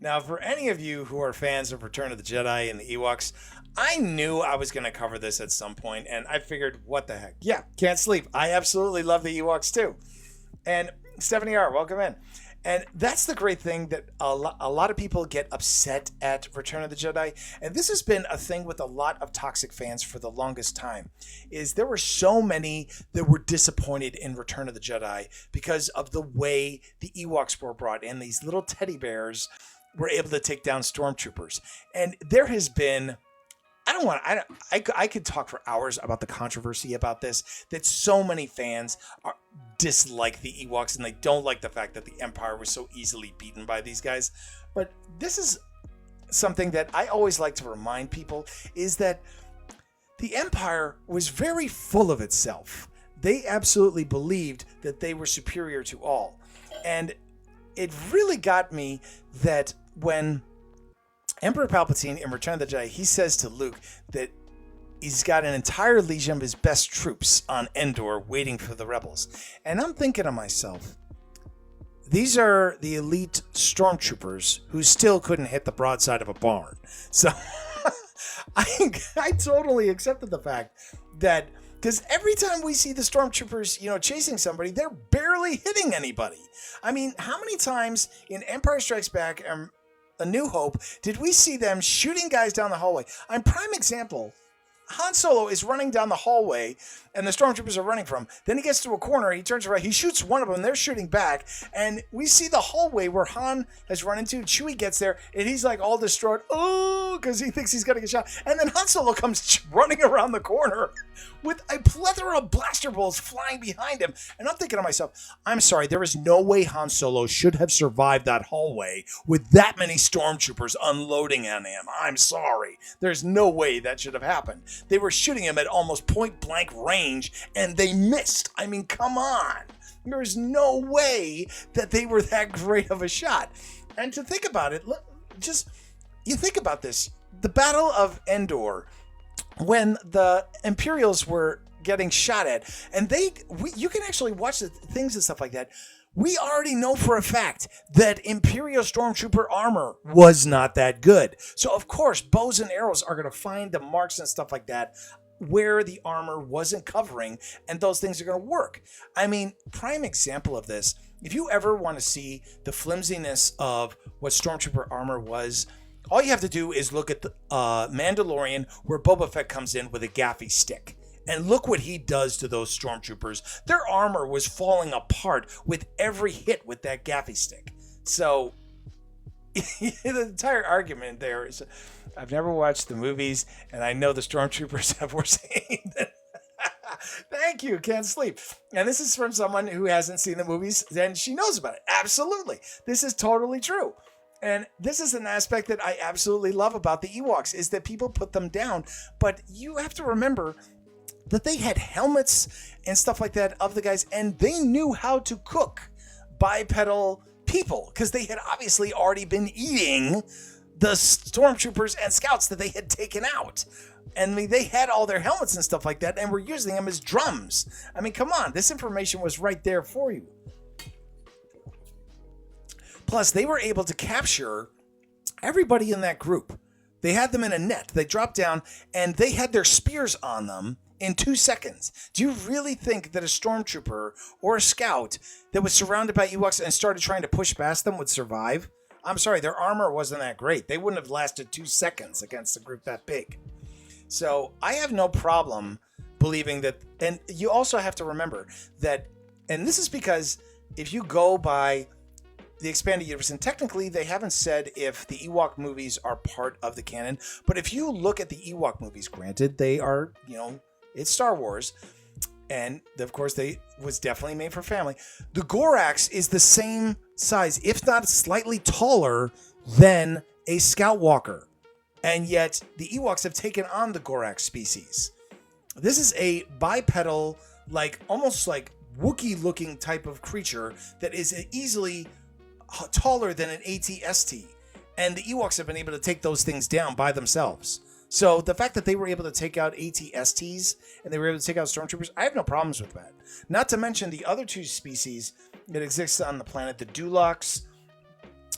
Now, for any of you who are fans of Return of the Jedi and the Ewoks, I knew I was going to cover this at some point, and I figured, what the heck? Yeah, can't sleep. I absolutely love the Ewoks too. And Stephanie R., welcome in. And that's the great thing, that a lot of people get upset at Return of the Jedi. And this has been a thing with a lot of toxic fans for the longest time, is there were so many that were disappointed in Return of the Jedi because of the way the Ewoks were brought in. These little teddy bears were able to take down stormtroopers. And there has been... I could talk for hours about the controversy about this, that so many fans dislike the Ewoks and they don't like the fact that the Empire was so easily beaten by these guys. But this is something that I always like to remind people, is that the Empire was very full of itself. They absolutely believed that they were superior to all. And it really got me that when Emperor Palpatine in Return of the Jedi, he says to Luke that he's got an entire legion of his best troops on Endor waiting for the rebels. And I'm thinking to myself, these are the elite stormtroopers who still couldn't hit the broadside of a barn. So I totally accepted the fact that, because every time we see the stormtroopers, chasing somebody, they're barely hitting anybody. I mean, how many times in Empire Strikes Back and A New Hope did we see them shooting guys down the hallway? Prime example, Han Solo is running down the hallway and the stormtroopers are running from him. Then he gets to a corner, he turns around, he shoots one of them, they're shooting back, and we see the hallway where Han has run into. Chewie gets there and he's like all distraught, because he thinks he's gonna get shot. And then Han Solo comes running around the corner with a plethora of blaster bolts flying behind him. And I'm thinking to myself, I'm sorry, there is no way Han Solo should have survived that hallway with that many stormtroopers unloading on him. I'm sorry. There's no way that should have happened. They were shooting him at almost point blank range and they missed. I mean, come on. There's no way that they were that great of a shot. And to think about it, you think about this. The Battle of Endor, when the Imperials were getting shot at, and you can actually watch the things and stuff like that. We already know for a fact that Imperial Stormtrooper armor was not that good. So, of course, bows and arrows are going to find the marks and stuff like that where the armor wasn't covering, and those things are going to work. I mean, prime example of this, if you ever want to see the flimsiness of what Stormtrooper armor was, all you have to do is look at the Mandalorian, where Boba Fett comes in with a gaffy stick. And look what he does to those stormtroopers. Their armor was falling apart with every hit with that gaffy stick. So the entire argument there is, I've never watched the movies, and I know the stormtroopers were saying that Thank you. Can't sleep. And this is from someone who hasn't seen the movies and she knows about it. Absolutely. This is totally true. And this is an aspect that I absolutely love about the Ewoks is that people put them down. But you have to remember that they had helmets and stuff like that of the guys, and they knew how to cook bipedal people because they had obviously already been eating the stormtroopers and scouts that they had taken out. And I mean, they had all their helmets and stuff like that and were using them as drums. I mean, come on, this information was right there for you. Plus, they were able to capture everybody in that group. They had them in a net. They dropped down and they had their spears on them in 2 seconds. Do you really think that a stormtrooper or a scout that was surrounded by Ewoks and started trying to push past them would survive? I'm sorry, their armor wasn't that great. They wouldn't have lasted 2 seconds against a group that big. So I have no problem believing that. And you also have to remember that, and this is because if you go by the expanded universe, and technically they haven't said if the Ewok movies are part of the canon, but if you look at the Ewok movies, granted, they are, it's Star Wars, and of course they was definitely made for family. The Gorax is the same size, if not slightly taller than a Scout Walker, and yet the Ewoks have taken on the Gorax species. This is a bipedal, almost like Wookiee-looking type of creature that is easily taller than an AT-ST, and the Ewoks have been able to take those things down by themselves. So the fact that they were able to take out AT-STs and they were able to take out stormtroopers, I have no problems with that. Not to mention the other two species that exist on the planet, the Duloks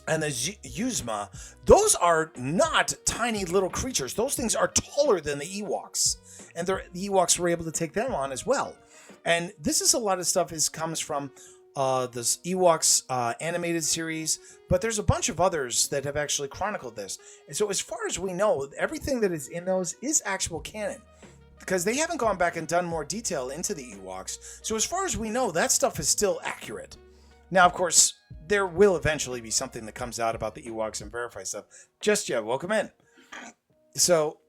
and the Yuzma. Those are not tiny little creatures. Those things are taller than the Ewoks, and the Ewoks were able to take them on as well. And this is a lot of stuff comes from this Ewoks animated series, but there's a bunch of others that have actually chronicled this. And so as far as we know, everything that is in those is actual canon, because they haven't gone back and done more detail into the Ewoks. So as far as we know, that stuff is still accurate. Now, of course, there will eventually be something that comes out about the Ewoks and verify stuff. Just yet, welcome in. So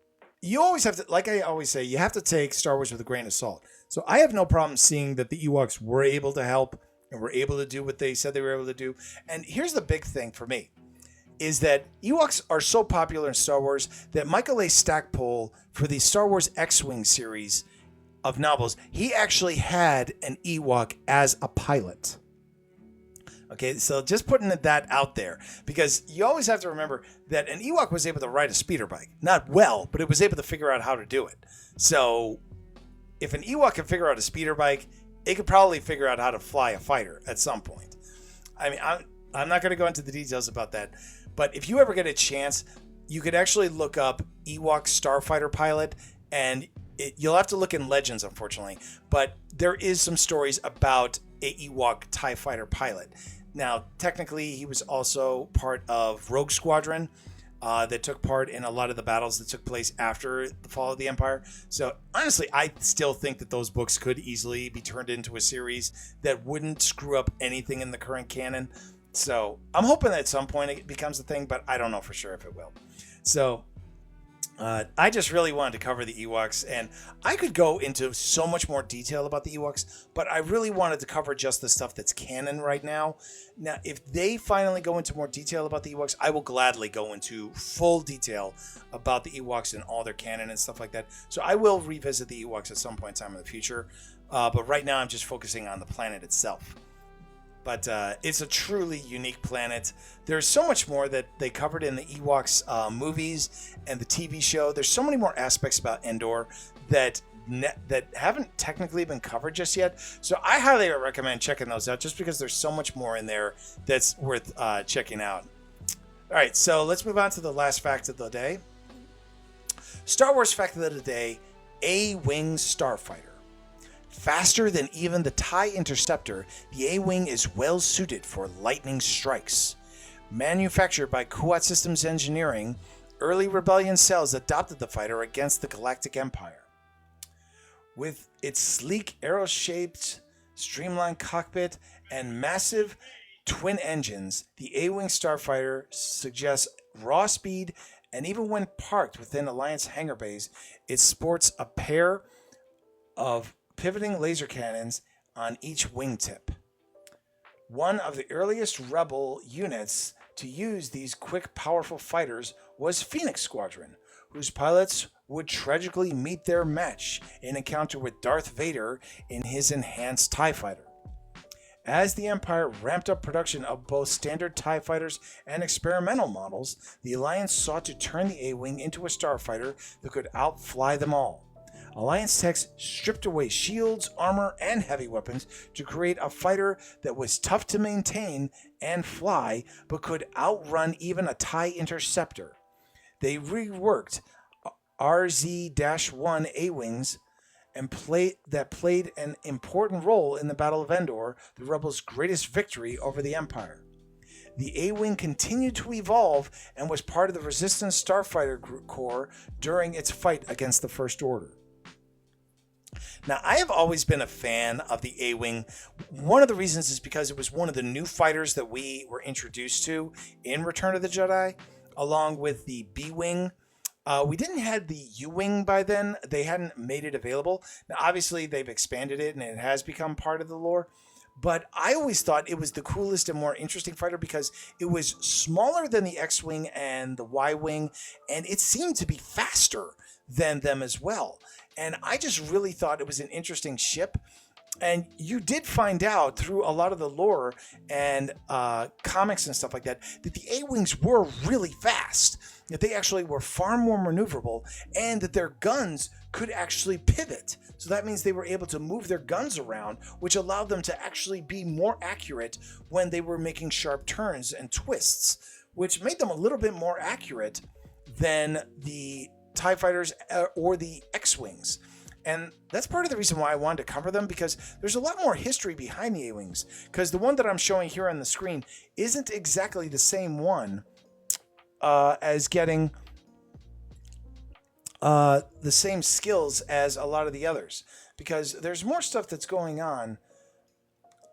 you always have to, like I always say, you have to take Star Wars with a grain of salt. So I have no problem seeing that the Ewoks were able to help and were able to do what they said they were able to do. And here's the big thing for me, is that Ewoks are so popular in Star Wars that Michael A. Stackpole, for the Star Wars X-Wing series of novels, he actually had an Ewok as a pilot. Okay, so just putting that out there, because you always have to remember that an Ewok was able to ride a speeder bike. Not well, but it was able to figure out how to do it. So if an Ewok can figure out a speeder bike, it could probably figure out how to fly a fighter at some point. I mean, I'm not going to go into the details about that, but if you ever get a chance, you could actually look up Ewok starfighter pilot, and you'll have to look in Legends, unfortunately, but there is some stories about a Ewok TIE fighter pilot. Now, technically, he was also part of Rogue Squadron, that took part in a lot of the battles that took place after the fall of the Empire. So honestly, I still think that those books could easily be turned into a series that wouldn't screw up anything in the current canon. So I'm hoping that at some point it becomes a thing, but I don't know for sure if it will. So I just really wanted to cover the Ewoks, and I could go into so much more detail about the Ewoks, but I really wanted to cover just the stuff that's canon right now. Now, if they finally go into more detail about the Ewoks, I will gladly go into full detail about the Ewoks and all their canon and stuff like that. So I will revisit the Ewoks at some point in time in the future, but right now I'm just focusing on the planet itself. But it's a truly unique planet. There's so much more that they covered in the Ewoks movies and the TV show. There's so many more aspects about Endor that haven't technically been covered just yet. So I highly recommend checking those out, just because there's so much more in there that's worth checking out. All right, so let's move on to the last fact of the day. Star Wars fact of the day: A-Wing starfighter. Faster than even the TIE Interceptor, the A-Wing is well suited for lightning strikes. Manufactured by Kuat Systems Engineering, early Rebellion cells adopted the fighter against the Galactic Empire. With its sleek, arrow-shaped, streamlined cockpit and massive twin engines, the A-Wing starfighter suggests raw speed, and even when parked within Alliance hangar bays, it sports a pair of pivoting laser cannons on each wingtip. One of the earliest Rebel units to use these quick, powerful fighters was Phoenix Squadron, whose pilots would tragically meet their match in encounter with Darth Vader in his enhanced TIE fighter. As the Empire ramped up production of both standard TIE fighters and experimental models, the Alliance sought to turn the A-Wing into a starfighter that could outfly them all. Alliance techs stripped away shields, armor, and heavy weapons to create a fighter that was tough to maintain and fly, but could outrun even a TIE interceptor. They reworked RZ-1 A-Wings and played an important role in the Battle of Endor, the Rebels' greatest victory over the Empire. The A-Wing continued to evolve and was part of the Resistance Starfighter Corps during its fight against the First Order. Now, I have always been a fan of the A-Wing. One of the reasons is because it was one of the new fighters that we were introduced to in Return of the Jedi, along with the B-Wing. We didn't have the U-Wing by then. They hadn't made it available. Now, obviously, they've expanded it, and it has become part of the lore. But I always thought it was the coolest and more interesting fighter because it was smaller than the X-Wing and the Y-Wing, and it seemed to be faster than them as well. And I just really thought it was an interesting ship. And you did find out through a lot of the lore and comics and stuff like that that the A-Wings were really fast, that they actually were far more maneuverable, and that their guns could actually pivot. So that means they were able to move their guns around, which allowed them to actually be more accurate when they were making sharp turns and twists, which made them a little bit more accurate than the TIE fighters or the X-Wings. And that's part of the reason why I wanted to cover them, because there's a lot more history behind the A-Wings. Because the one that I'm showing here on the screen isn't exactly the same one as getting the same skills as a lot of the others. Because there's more stuff that's going on.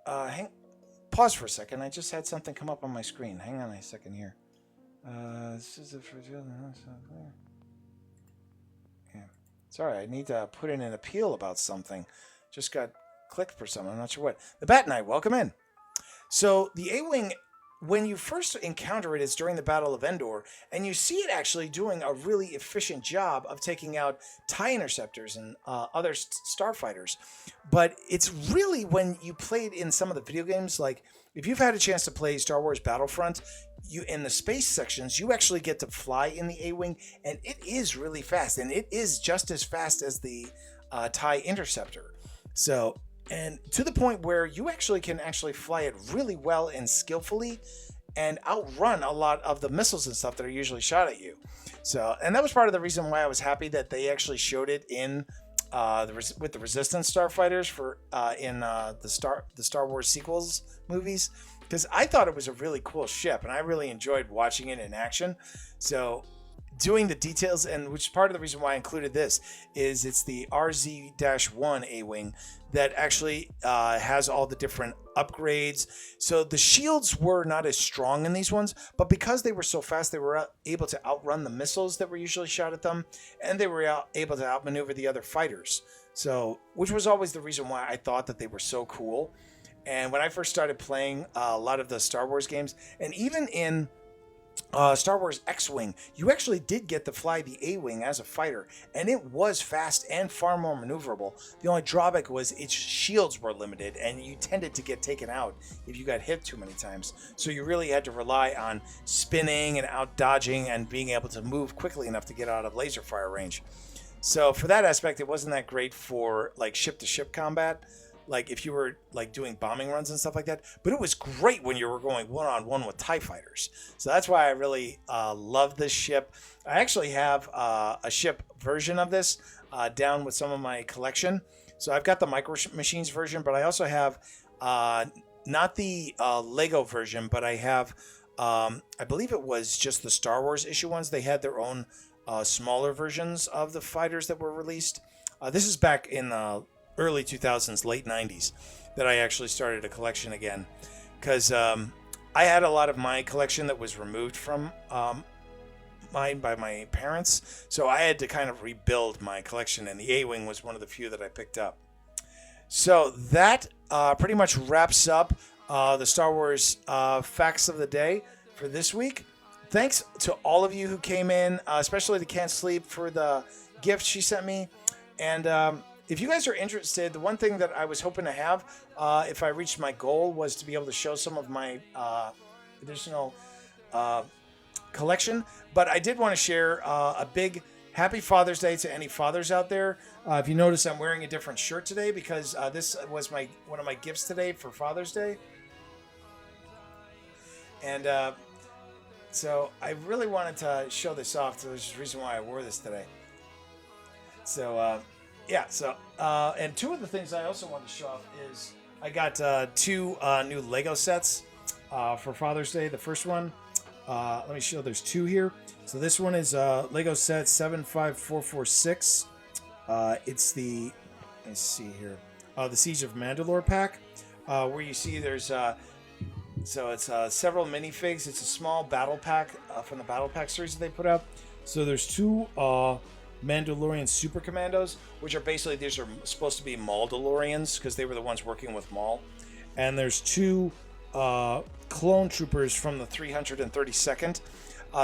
Pause for a second. I just had something come up on my screen. Hang on a second here. This is Sorry, I need to put in an appeal about something. Just got clicked for something. I'm not sure what. The Bat Knight, welcome in. So the A-Wing, when you first encounter it, it's during the Battle of Endor, and you see it actually doing a really efficient job of taking out TIE interceptors and other starfighters. But it's really when you played in some of the video games, like if you've had a chance to play Star Wars Battlefront, you in the space sections, you actually get to fly in the A-Wing, and it is really fast, and it is just as fast as the TIE interceptor. So, and to the point where you actually can fly it really well and skillfully and outrun a lot of the missiles and stuff that are usually shot at you. So, and that was part of the reason why I was happy that they actually showed it in with the Resistance starfighters for in the Star Wars sequels movies, because I thought it was a really cool ship and I really enjoyed watching it in action. So doing the details, and which part of the reason why I included this is it's the RZ-1 A-Wing that actually has all the different upgrades. So the shields were not as strong in these ones, but because they were so fast, they were able to outrun the missiles that were usually shot at them, and they were able to outmaneuver the other fighters. So, which was always the reason why I thought that they were so cool. And when I first started playing a lot of the Star Wars games, and even in Star Wars X-Wing, you actually did get to fly the A-Wing as a fighter, and it was fast and far more maneuverable. The only drawback was its shields were limited, and you tended to get taken out if you got hit too many times. So you really had to rely on spinning and out-dodging and being able to move quickly enough to get out of laser fire range. So for that aspect, it wasn't that great for like ship-to-ship combat, like if you were like doing bombing runs and stuff like that, but it was great when you were going one-on-one with TIE fighters. So that's why I really love this ship. I actually have a ship version of this down with some of my collection. So I've got the Micro Machines version, but I also have not the Lego version, but I have I believe it was just the Star Wars issue ones. They had their own smaller versions of the fighters that were released. This is back in the early 2000s, late 90s, that I actually started a collection again, because I had a lot of my collection that was removed from mine by my parents, so I had to kind of rebuild my collection, and the A-Wing was one of the few that I picked up. So that pretty much wraps up the Star Wars facts of the day for this week. Thanks to all of you who came in, especially to Can't Sleep for the gift she sent me. And if you guys are interested, the one thing that I was hoping to have, if I reached my goal, was to be able to show some of my additional collection. But I did want to share a big happy Father's Day to any fathers out there. If you notice, I'm wearing a different shirt today because this was one of my gifts today for Father's Day. And so I really wanted to show this off. So there's a reason why I wore this today. So, yeah. So, and two of the things I also wanted to show off is I got two new Lego sets for Father's Day. The first one, let me show. There's two here. So this one is Lego set 75446. It's the, let's see here, the Siege of Mandalore pack, where you see there's so it's several minifigs. It's a small battle pack from the battle pack series that they put out. So there's two Mandalorian Super Commandos, which are basically, these are supposed to be Maldalorians because they were the ones working with Maul. And there's two clone troopers from the 332nd.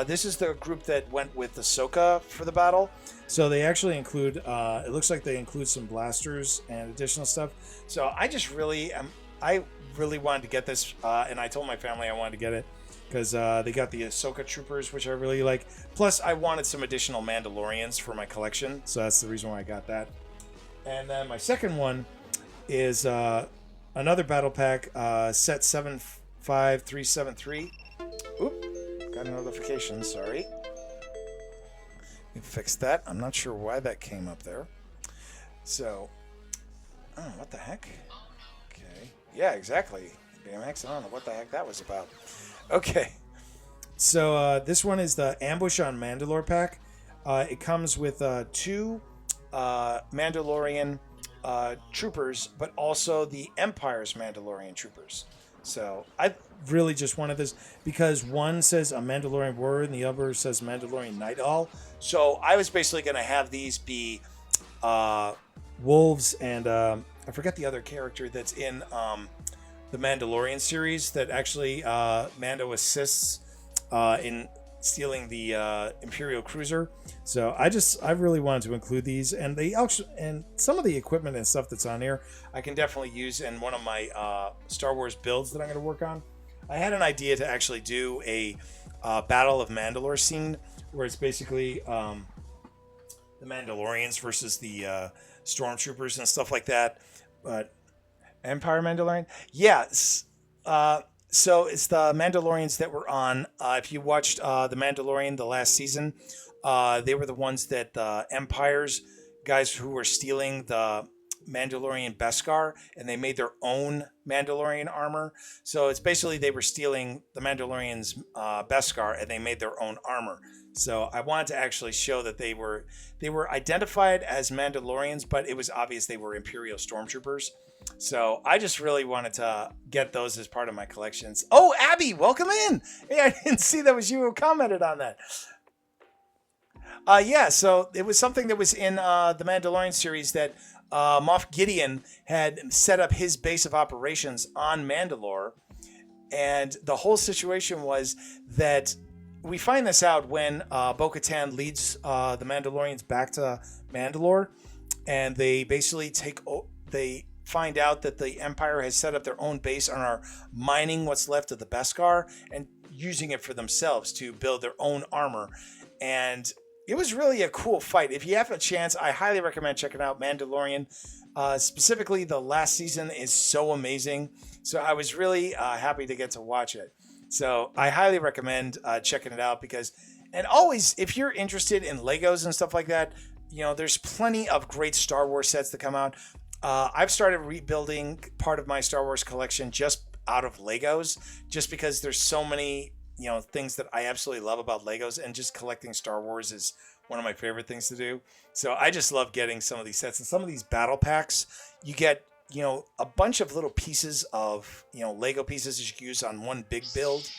This is the group that went with Ahsoka for the battle. So they actually include, it looks like they include some blasters and additional stuff. So I just really wanted to get this, and I told my family I wanted to get it because they got the Ahsoka troopers, which I really like. Plus, I wanted some additional Mandalorians for my collection, so that's the reason why I got that. And then my second one is another battle pack, set 75373. Oop, got a notification, sorry. Let me fix that. I'm not sure why that came up there. So, oh, what the heck? Okay. Yeah, exactly. BMX, I don't know what the heck that was about. Okay. So, this one is the Ambush on Mandalore pack. It comes with two Mandalorian troopers, but also the Empire's Mandalorian troopers. So I really just wanted this because one says a Mandalorian warrior and the other says Mandalorian Night Owl. So I was basically going to have these be wolves and I forget the other character that's in the Mandalorian series that actually Mando assists in stealing the Imperial cruiser. So I really wanted to include these, and they actually, and some of the equipment and stuff that's on here I can definitely use in one of my Star Wars builds that I'm going to work on. I had an idea to actually do a Battle of Mandalore scene where it's basically the Mandalorians versus the stormtroopers and stuff like that. But Empire Mandalorian, yes. So it's the Mandalorians that were on. If you watched The Mandalorian, the last season, they were the ones that the Empire's guys who were stealing the Mandalorian Beskar, and they made their own Mandalorian armor. So it's basically they were stealing the Mandalorian's Beskar, and they made their own armor. So I wanted to actually show that they were identified as Mandalorians, but it was obvious they were Imperial stormtroopers. So I just really wanted to get those as part of my collections. Oh, Abby, welcome in. Hey, I didn't see that was you who commented on that. Yeah, so it was something that was in the Mandalorian series that Moff Gideon had set up his base of operations on Mandalore. And the whole situation was that we find this out when Bo-Katan leads the Mandalorians back to Mandalore. And they basically they find out that the Empire has set up their own base and are mining what's left of the Beskar and using it for themselves to build their own armor. And it was really a cool fight. If you have a chance, I highly recommend checking out Mandalorian. Specifically, the last season is so amazing. So I was really happy to get to watch it. So I highly recommend checking it out because, and always, if you're interested in Legos and stuff like that, you know, there's plenty of great Star Wars sets that come out. I've started rebuilding part of my Star Wars collection just out of Legos, just because there's so many, you know, things that I absolutely love about Legos, and just collecting Star Wars is one of my favorite things to do. So I just love getting some of these sets and some of these battle packs. You get, you know, a bunch of little pieces of, you know, Lego pieces that you can use on one big build,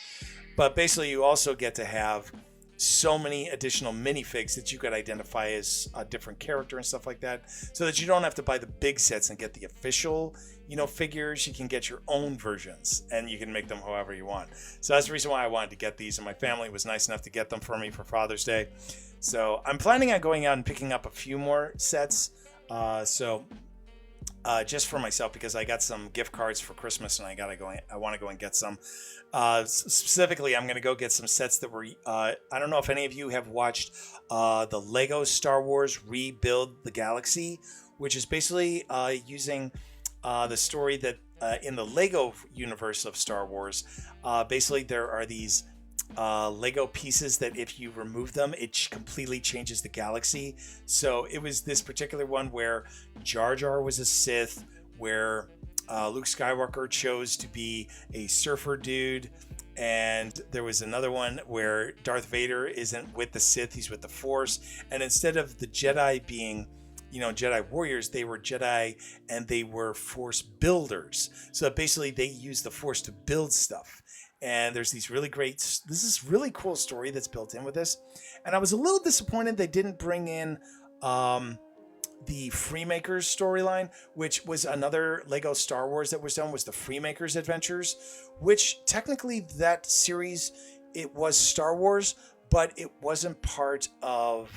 but basically you also get to have so many additional minifigs that you could identify as a different character and stuff like that, so that you don't have to buy the big sets and get the official, figures. You can get your own versions and you can make them however you want. So that's the reason why I wanted to get these, and my family was nice enough to get them for me for Father's Day. So I'm planning on going out and picking up a few more sets. Just for myself, because I got some gift cards for Christmas and I want to go and get some. Specifically, I'm going to go get some sets that were, I don't know if any of you have watched the Lego Star Wars Rebuild the Galaxy, which is basically using the story that in the Lego universe of Star Wars, basically there are these Lego pieces that if you remove them, it completely changes the galaxy. So it was this particular one where Jar Jar was a Sith, where Luke Skywalker chose to be a surfer dude, and there was another one where Darth Vader isn't with the Sith, he's with the Force, and instead of the Jedi being Jedi warriors, they were Jedi and they were Force builders. So basically they use the Force to build stuff. And there's this is really cool story that's built in with this. And I was a little disappointed they didn't bring in the Freemakers storyline, which was another Lego Star Wars that was done, was the Freemakers Adventures, which technically that series, it was Star Wars, but it wasn't part of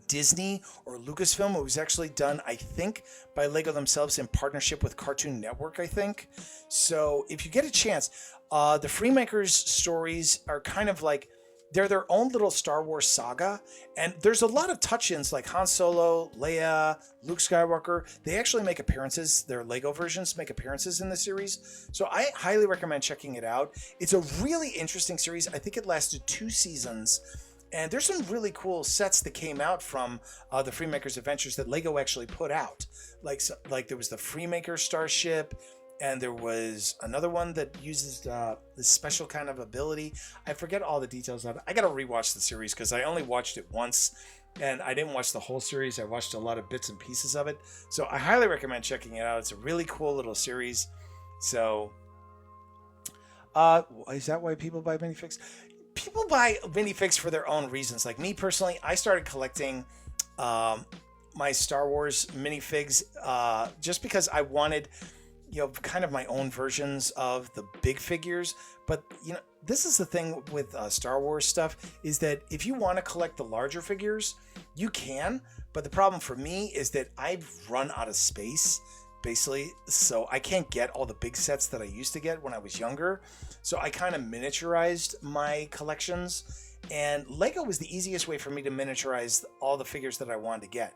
Disney or Lucasfilm. It was actually done, I think, by Lego themselves in partnership with Cartoon Network, I think. So if you get a chance, the Freemakers stories are kind of like, they're their own little Star Wars saga, and there's a lot of touch-ins like Han Solo, Leia, Luke Skywalker. They actually make appearances, their Lego versions make appearances in the series. So I highly recommend checking it out. It's a really interesting series. I think it lasted 2 seasons. And there's some really cool sets that came out from the Freemakers Adventures that Lego actually put out. Like there was the Freemaker Starship, and there was another one that uses this special kind of ability. I forget all the details of it. I got to rewatch the series because I only watched it once, and I didn't watch the whole series. I watched a lot of bits and pieces of it. So I highly recommend checking it out. It's a really cool little series. So is that why people buy minifigs? People buy minifigs for their own reasons. Like me personally, I started collecting my Star Wars minifigs just because I wanted, kind of my own versions of the big figures. But, this is the thing with Star Wars stuff, is that if you want to collect the larger figures, you can. But the problem for me is that I've run out of space, basically, so I can't get all the big sets that I used to get when I was younger. So I kind of miniaturized my collections, and Lego was the easiest way for me to miniaturize all the figures that I wanted to get.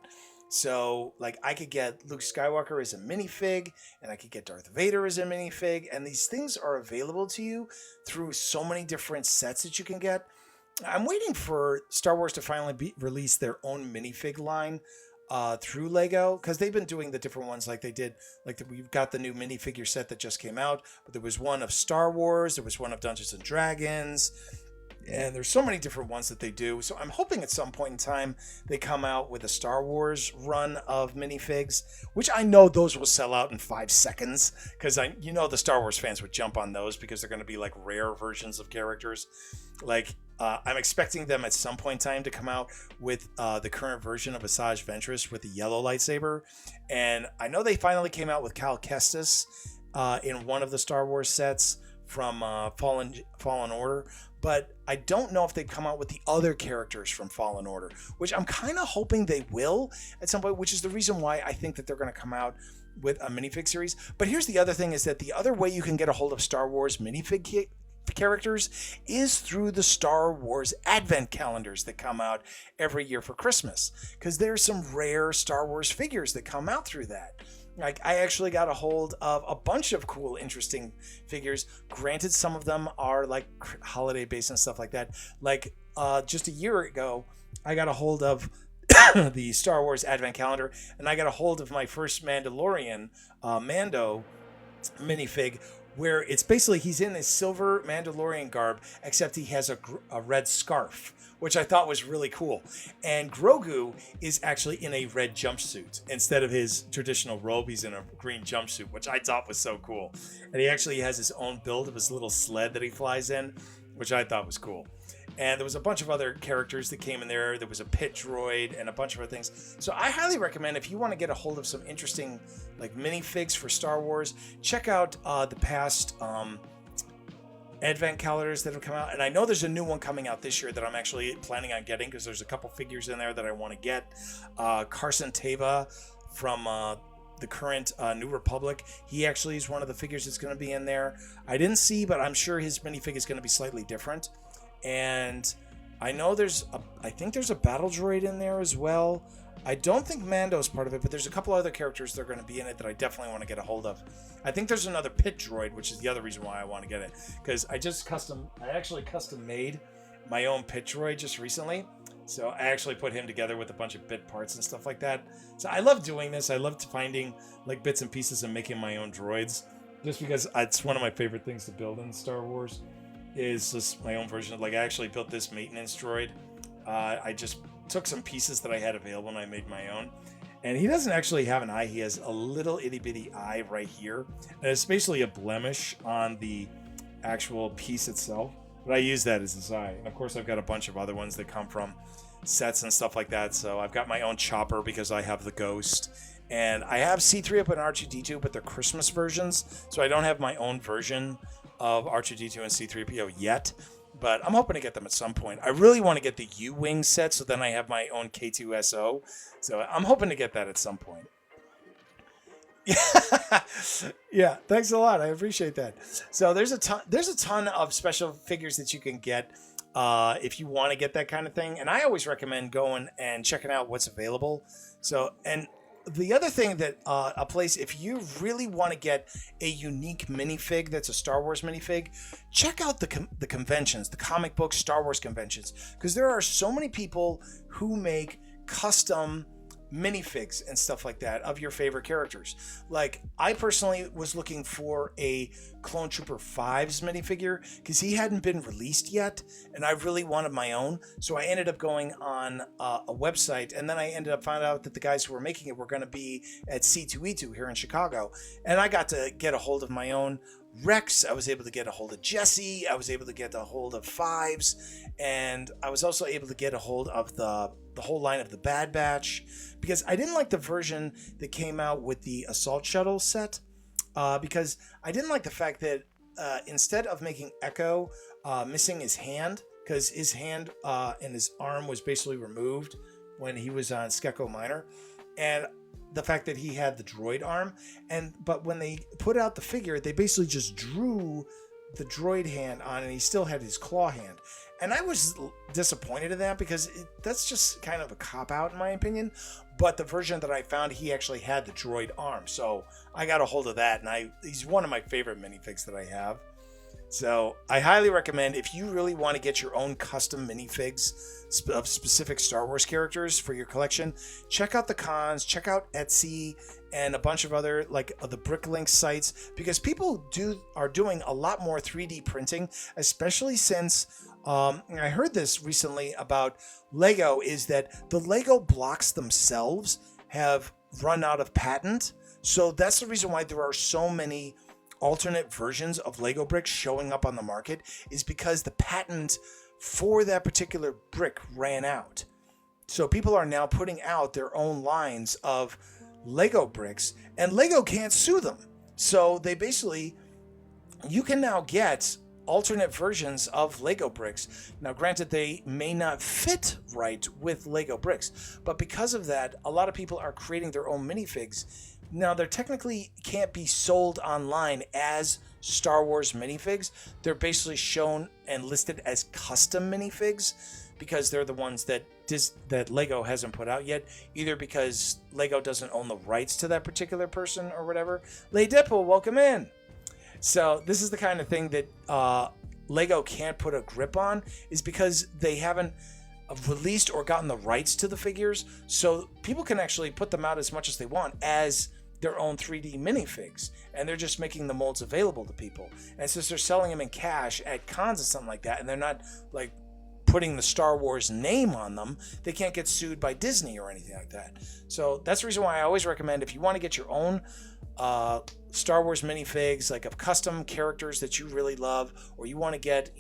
So like I could get Luke Skywalker as a minifig, and I could get Darth Vader as a minifig, and these things are available to you through so many different sets that you can get. I'm waiting for Star Wars to finally release their own minifig line through Lego, because they've been doing the different ones like they did. We've got the new minifigure set that just came out, but there was one of Star Wars, there was one of Dungeons and Dragons, and there's so many different ones that they do. So I'm hoping at some point in time they come out with a Star Wars run of minifigs, which I know those will sell out in 5 seconds, because the Star Wars fans would jump on those because they're going to be like rare versions of characters. I'm expecting them at some point in time to come out with the current version of Asajj Ventress with the yellow lightsaber. And I know they finally came out with Cal Kestis in one of the Star Wars sets from Fallen Order. But I don't know if they've come out with the other characters from Fallen Order, which I'm kind of hoping they will at some point, which is the reason why I think that they're going to come out with a minifig series. But here's the other thing, is that the other way you can get a hold of Star Wars minifig characters is through the Star Wars advent calendars that come out every year for Christmas, because there's some rare Star Wars figures that come out through that. Like I actually got a hold of a bunch of cool, interesting figures. Granted, some of them are like holiday based and stuff like that. Like just a year ago, I got a hold of the Star Wars advent calendar, and I got a hold of my first Mandalorian Mando minifig, where it's basically he's in his silver Mandalorian garb, except he has a red scarf, which I thought was really cool. And Grogu is actually in a red jumpsuit. Instead of his traditional robe, he's in a green jumpsuit, which I thought was so cool. And he actually has his own build of his little sled that he flies in, which I thought was cool. And there was a bunch of other characters that came in there. There was a pit droid and a bunch of other things. So I highly recommend, if you want to get a hold of some interesting like minifigs for Star Wars, check out the past advent calendars that have come out. And I know there's a new one coming out this year that I'm actually planning on getting, because there's a couple figures in there that I want to get. Carson Teva from the current New Republic, he actually is one of the figures that's going to be in there. I didn't see, but I'm sure his minifig is going to be slightly different. And I know I think there's a battle droid in there as well. I don't think Mando's part of it, but there's a couple other characters that are going to be in it that I definitely want to get a hold of. I think there's another pit droid, which is the other reason why I want to get it, because I actually custom made my own pit droid just recently. So I actually put him together with a bunch of bit parts and stuff like that. So I love doing this. I love finding like bits and pieces and making my own droids, just because it's one of my favorite things to build in Star Wars. Is just my own version of, like, I actually built this maintenance droid. I just took some pieces that I had available and I made my own. And he doesn't actually have an eye. He has a little itty bitty eye right here. And it's basically a blemish on the actual piece itself. But I use that as his eye. And of course, I've got a bunch of other ones that come from sets and stuff like that. So I've got my own chopper because I have the Ghost. And I have C-3PO and R2-D2, but they're Christmas versions. So I don't have my own version of R2-D2 and C-3PO yet, but I'm hoping to get them at some point. I really want to get the U-Wing set, so then I have my own K2SO. So I'm hoping to get that at some point. Yeah, thanks a lot. I appreciate that. So there's a ton of special figures that you can get if you want to get that kind of thing. And I always recommend going and checking out what's available. So, and the other thing that a place, if you really want to get a unique minifig that's a Star Wars minifig, check out the conventions, the comic book Star Wars conventions, because there are so many people who make custom minifigs and stuff like that of your favorite characters. Like, I personally was looking for a Clone Trooper 5's minifigure because he hadn't been released yet, and I really wanted my own. So I ended up going on a website, and then I ended up finding out that the guys who were making it were going to be at C2E2 here in Chicago, and I got to get a hold of my own Rex. I was able to get a hold of Jesse. I was able to get a hold of Fives, and I was also able to get a hold of the whole line of the Bad Batch, because I didn't like the version that came out with the Assault Shuttle set, because I didn't like the fact that instead of making Echo missing his hand, because his hand and his arm was basically removed when he was on Skeko Minor, and the fact that he had the droid arm, but when they put out the figure, they basically just drew the droid hand on, and he still had his claw hand. And I was disappointed in that, because that's just kind of a cop-out in my opinion. But the version that I found, he actually had the droid arm. So I got a hold of that, and he's one of my favorite minifigs that I have. So I highly recommend, if you really want to get your own custom minifigs of specific Star Wars characters for your collection, check out the cons, check out Etsy, and a bunch of other, like the Bricklink sites, because people are doing a lot more 3D printing, especially since I heard this recently about Lego, is that the Lego blocks themselves have run out of patent. So that's the reason why there are so many alternate versions of Lego bricks showing up on the market, is because the patent for that particular brick ran out. So people are now putting out their own lines of Lego bricks, and Lego can't sue them. So they basically, you can now get alternate versions of Lego bricks. Now, granted, they may not fit right with Lego bricks, but because of that, a lot of people are creating their own minifigs. Now, they technically can't be sold online as Star Wars minifigs. They're basically shown and listed as custom minifigs, because they're the ones that Lego hasn't put out yet, either because Lego doesn't own the rights to that particular person or whatever. Lay Deadpool, welcome in. So this is the kind of thing that Lego can't put a grip on, is because they haven't released or gotten the rights to the figures. So people can actually put them out as much as they want as their own 3D minifigs, and they're just making the molds available to people. And since they're selling them in cash at cons and something like that, and they're not like putting the Star Wars name on them, they can't get sued by Disney or anything like that. So that's the reason why I always recommend, if you want to get your own Star Wars minifigs, like of custom characters that you really love, or you want to get,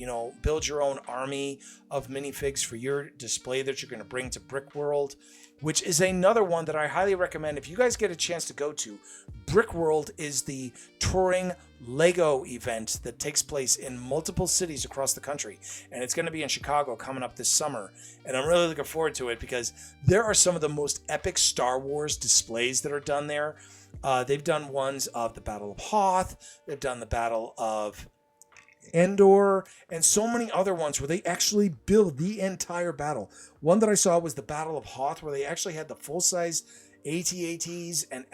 build your own army of minifigs for your display that you're going to bring to Brick World, which is another one that I highly recommend. If you guys get a chance to go to, Brick World is the touring Lego event that takes place in multiple cities across the country. And it's going to be in Chicago coming up this summer. And I'm really looking forward to it because there are some of the most epic Star Wars displays that are done there. They've done ones of the Battle of Hoth. They've done the Battle of Endor, and so many other ones where they actually build the entire battle. One that I saw was the Battle of Hoth, where they actually had the full-size AT-ATs and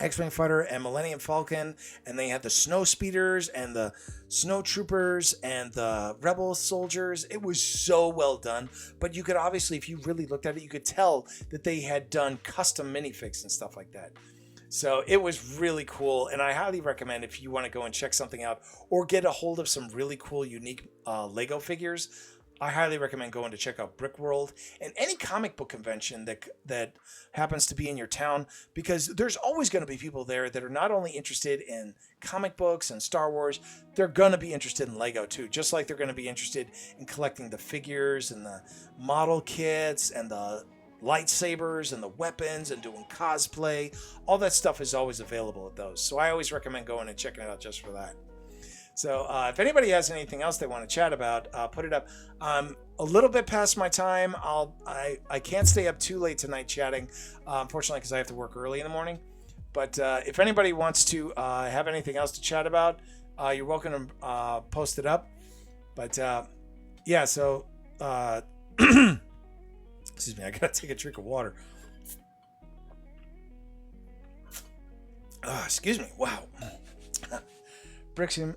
X-Wing Fighter and Millennium Falcon, and they had the Snow Speeders and the Snow Troopers and the Rebel Soldiers. It was so well done, but you could obviously, if you really looked at it, you could tell that they had done custom minifigs and stuff like that. So it was really cool, and I highly recommend if you want to go and check something out or get a hold of some really cool, unique Lego figures, I highly recommend going to check out Brick World and any comic book convention that happens to be in your town, because there's always going to be people there that are not only interested in comic books and Star Wars, they're going to be interested in Lego too, just like they're going to be interested in collecting the figures and the model kits and the lightsabers and the weapons and doing cosplay. All that stuff is always available at those. So I always recommend going and checking it out just for that. So if anybody has anything else they want to chat about, put it up. I'm a little bit past my time. I can't stay up too late tonight chatting, unfortunately, because I have to work early in the morning. But if anybody wants to have anything else to chat about, you're welcome to post it up. But yeah, so excuse me, I gotta take a drink of water. Excuse me. Wow. Brixham.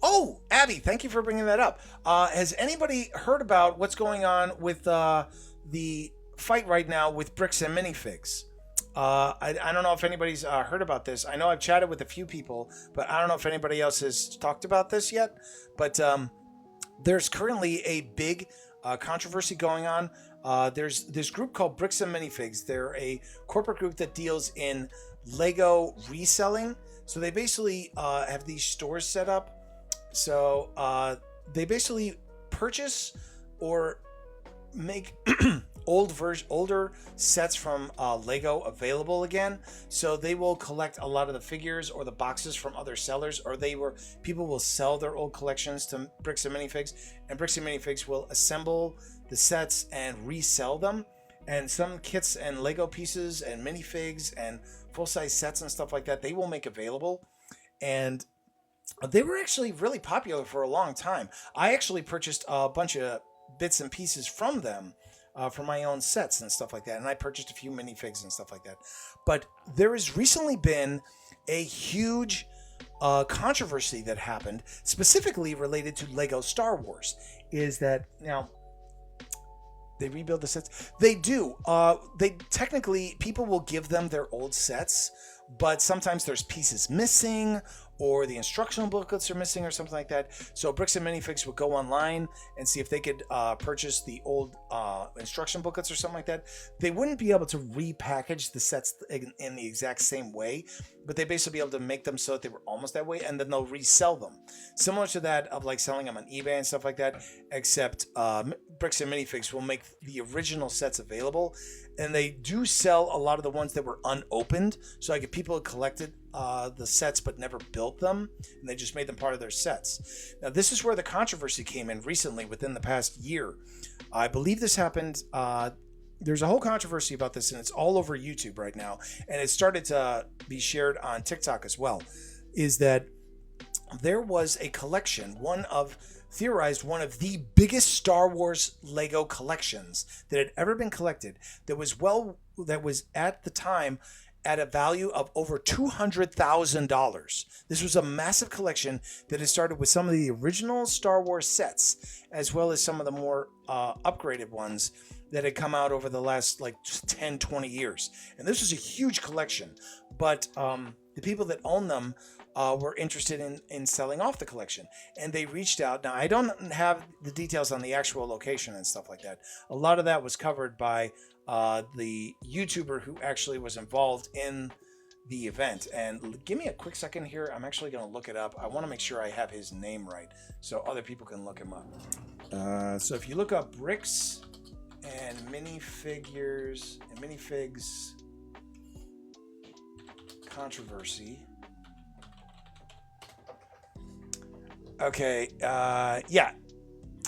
Oh, Abby, thank you for bringing that up. Has anybody heard about what's going on with the fight right now with bricks and minifigs? I don't know if anybody's heard about this. I know I've chatted with a few people, but I don't know if anybody else has talked about this yet. But there's currently a big controversy going on. There's this group called Bricks and Minifigs. They're a corporate group that deals in Lego reselling. So they basically have these stores set up. So they basically purchase or make older sets from Lego available again. So they will collect a lot of the figures or the boxes from other sellers, or people will sell their old collections to Bricks and Minifigs, and Bricks and Minifigs will assemble the sets and resell them. And some kits and Lego pieces and minifigs and full-size sets and stuff like that, they will make available. And they were actually really popular for a long time. I actually purchased a bunch of bits and pieces from them for my own sets and stuff like that. And I purchased a few minifigs and stuff like that. But there has recently been a huge controversy that happened, specifically related to Lego Star Wars, is that now they rebuild the sets. They do. They technically, people will give them their old sets, but sometimes there's pieces missing, or the instructional booklets are missing, or something like that. So Bricks and Minifigs would go online and see if they could purchase the old instruction booklets or something like that. They wouldn't be able to repackage the sets in the exact same way, but they basically be able to make them so that they were almost that way, and then they'll resell them. Similar to that of like selling them on eBay and stuff like that, except Bricks and Minifigs will make the original sets available, and they do sell a lot of the ones that were unopened. So like if people had collected the sets but never built them, and they just made them part of their sets. Now this is where the controversy came in recently, within the past year. I believe this happened. There's a whole controversy about this, and it's all over YouTube right now, and it started to be shared on TikTok as well. Is that there was a collection, theorized one of the biggest Star Wars Lego collections that had ever been collected, that was at the time at a value of over $200,000. This was a massive collection that had started with some of the original Star Wars sets, as well as some of the more upgraded ones that had come out over the last like 10, 20 years. And this was a huge collection, but the people that own them were interested in selling off the collection, and they reached out. Now I don't have the details on the actual location and stuff like that. A lot of that was covered by the YouTuber who actually was involved in the event. And give me a quick second here. I'm actually going to look it up. I want to make sure I have his name right so other people can look him up. So if you look up bricks and minifigures and minifigs controversy. Okay, yeah.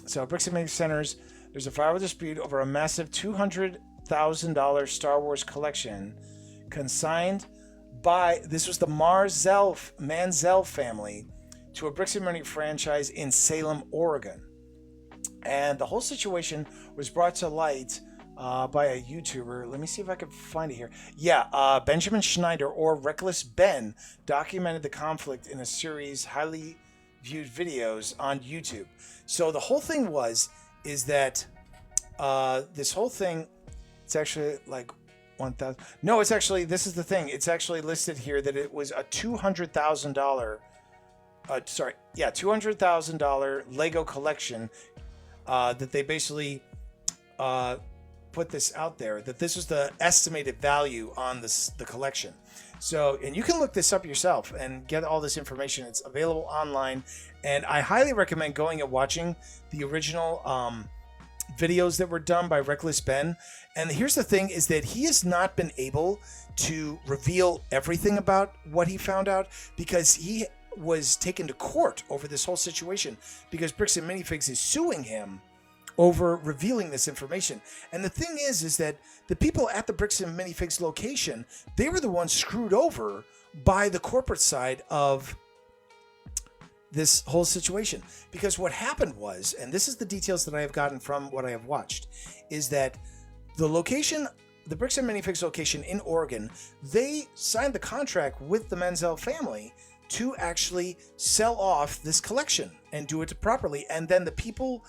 So Bricks and Minifig Centers, there's a viral dispute over a massive $200,000 Star Wars collection consigned by, this was the Manzel family, to a Bricks and Minifig franchise in Salem, Oregon. And the whole situation was brought to light by a YouTuber. Let me see if I can find it here. Yeah, Benjamin Schneider, or Reckless Ben, documented the conflict in a series highly viewed videos on YouTube. So the whole thing is that this whole thing, it's actually like 1,000. No, it's actually, this is the thing. It's actually listed here that it was a $200,000, $200,000 Lego collection that they basically put this out there, that this was the estimated value on the collection. So, and you can look this up yourself and get all this information. It's available online, and I highly recommend going and watching the original videos that were done by Reckless Ben. And here's the thing, is that he has not been able to reveal everything about what he found out, because he was taken to court over this whole situation, because Bricks and Minifigs is suing him over revealing this information. And the thing is that the people at the Bricks and Minifigs location, they were the ones screwed over by the corporate side of this whole situation. Because what happened was, and this is the details that I have gotten from what I have watched, is that the location, the Bricks and Minifigs location in Oregon, they signed the contract with the Menzel family to actually sell off this collection and do it properly. And then the people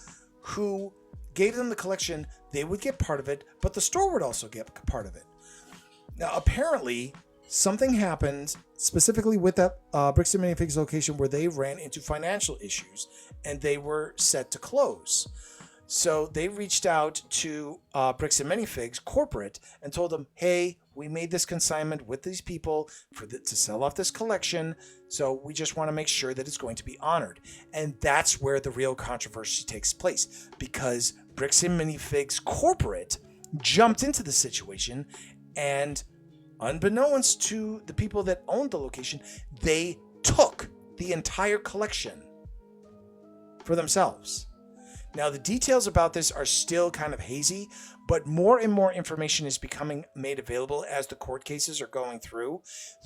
who gave them the collection, they would get part of it, but the store would also get part of it. Now, apparently, something happened specifically with that Bricks and Minifigs location where they ran into financial issues and they were set to close. So they reached out to Bricks and Minifigs corporate and told them, hey, we made this consignment with these people to sell off this collection, so we just want to make sure that it's going to be honored. And that's where the real controversy takes place, because Bricks and Minifigs corporate jumped into the situation, and unbeknownst to the people that owned the location, they took the entire collection for themselves. Now, the details about this are still kind of hazy, but more and more information is becoming made available as the court cases are going through,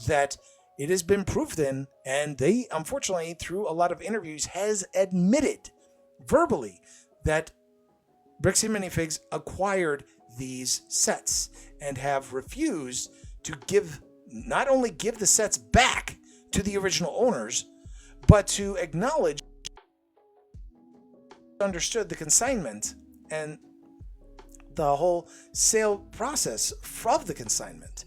that it has been proven, and they, unfortunately, through a lot of interviews, has admitted verbally that Bricks and Minifigs acquired these sets and have refused to not only give the sets back to the original owners, but to acknowledge understood the consignment and the whole sale process of the consignment,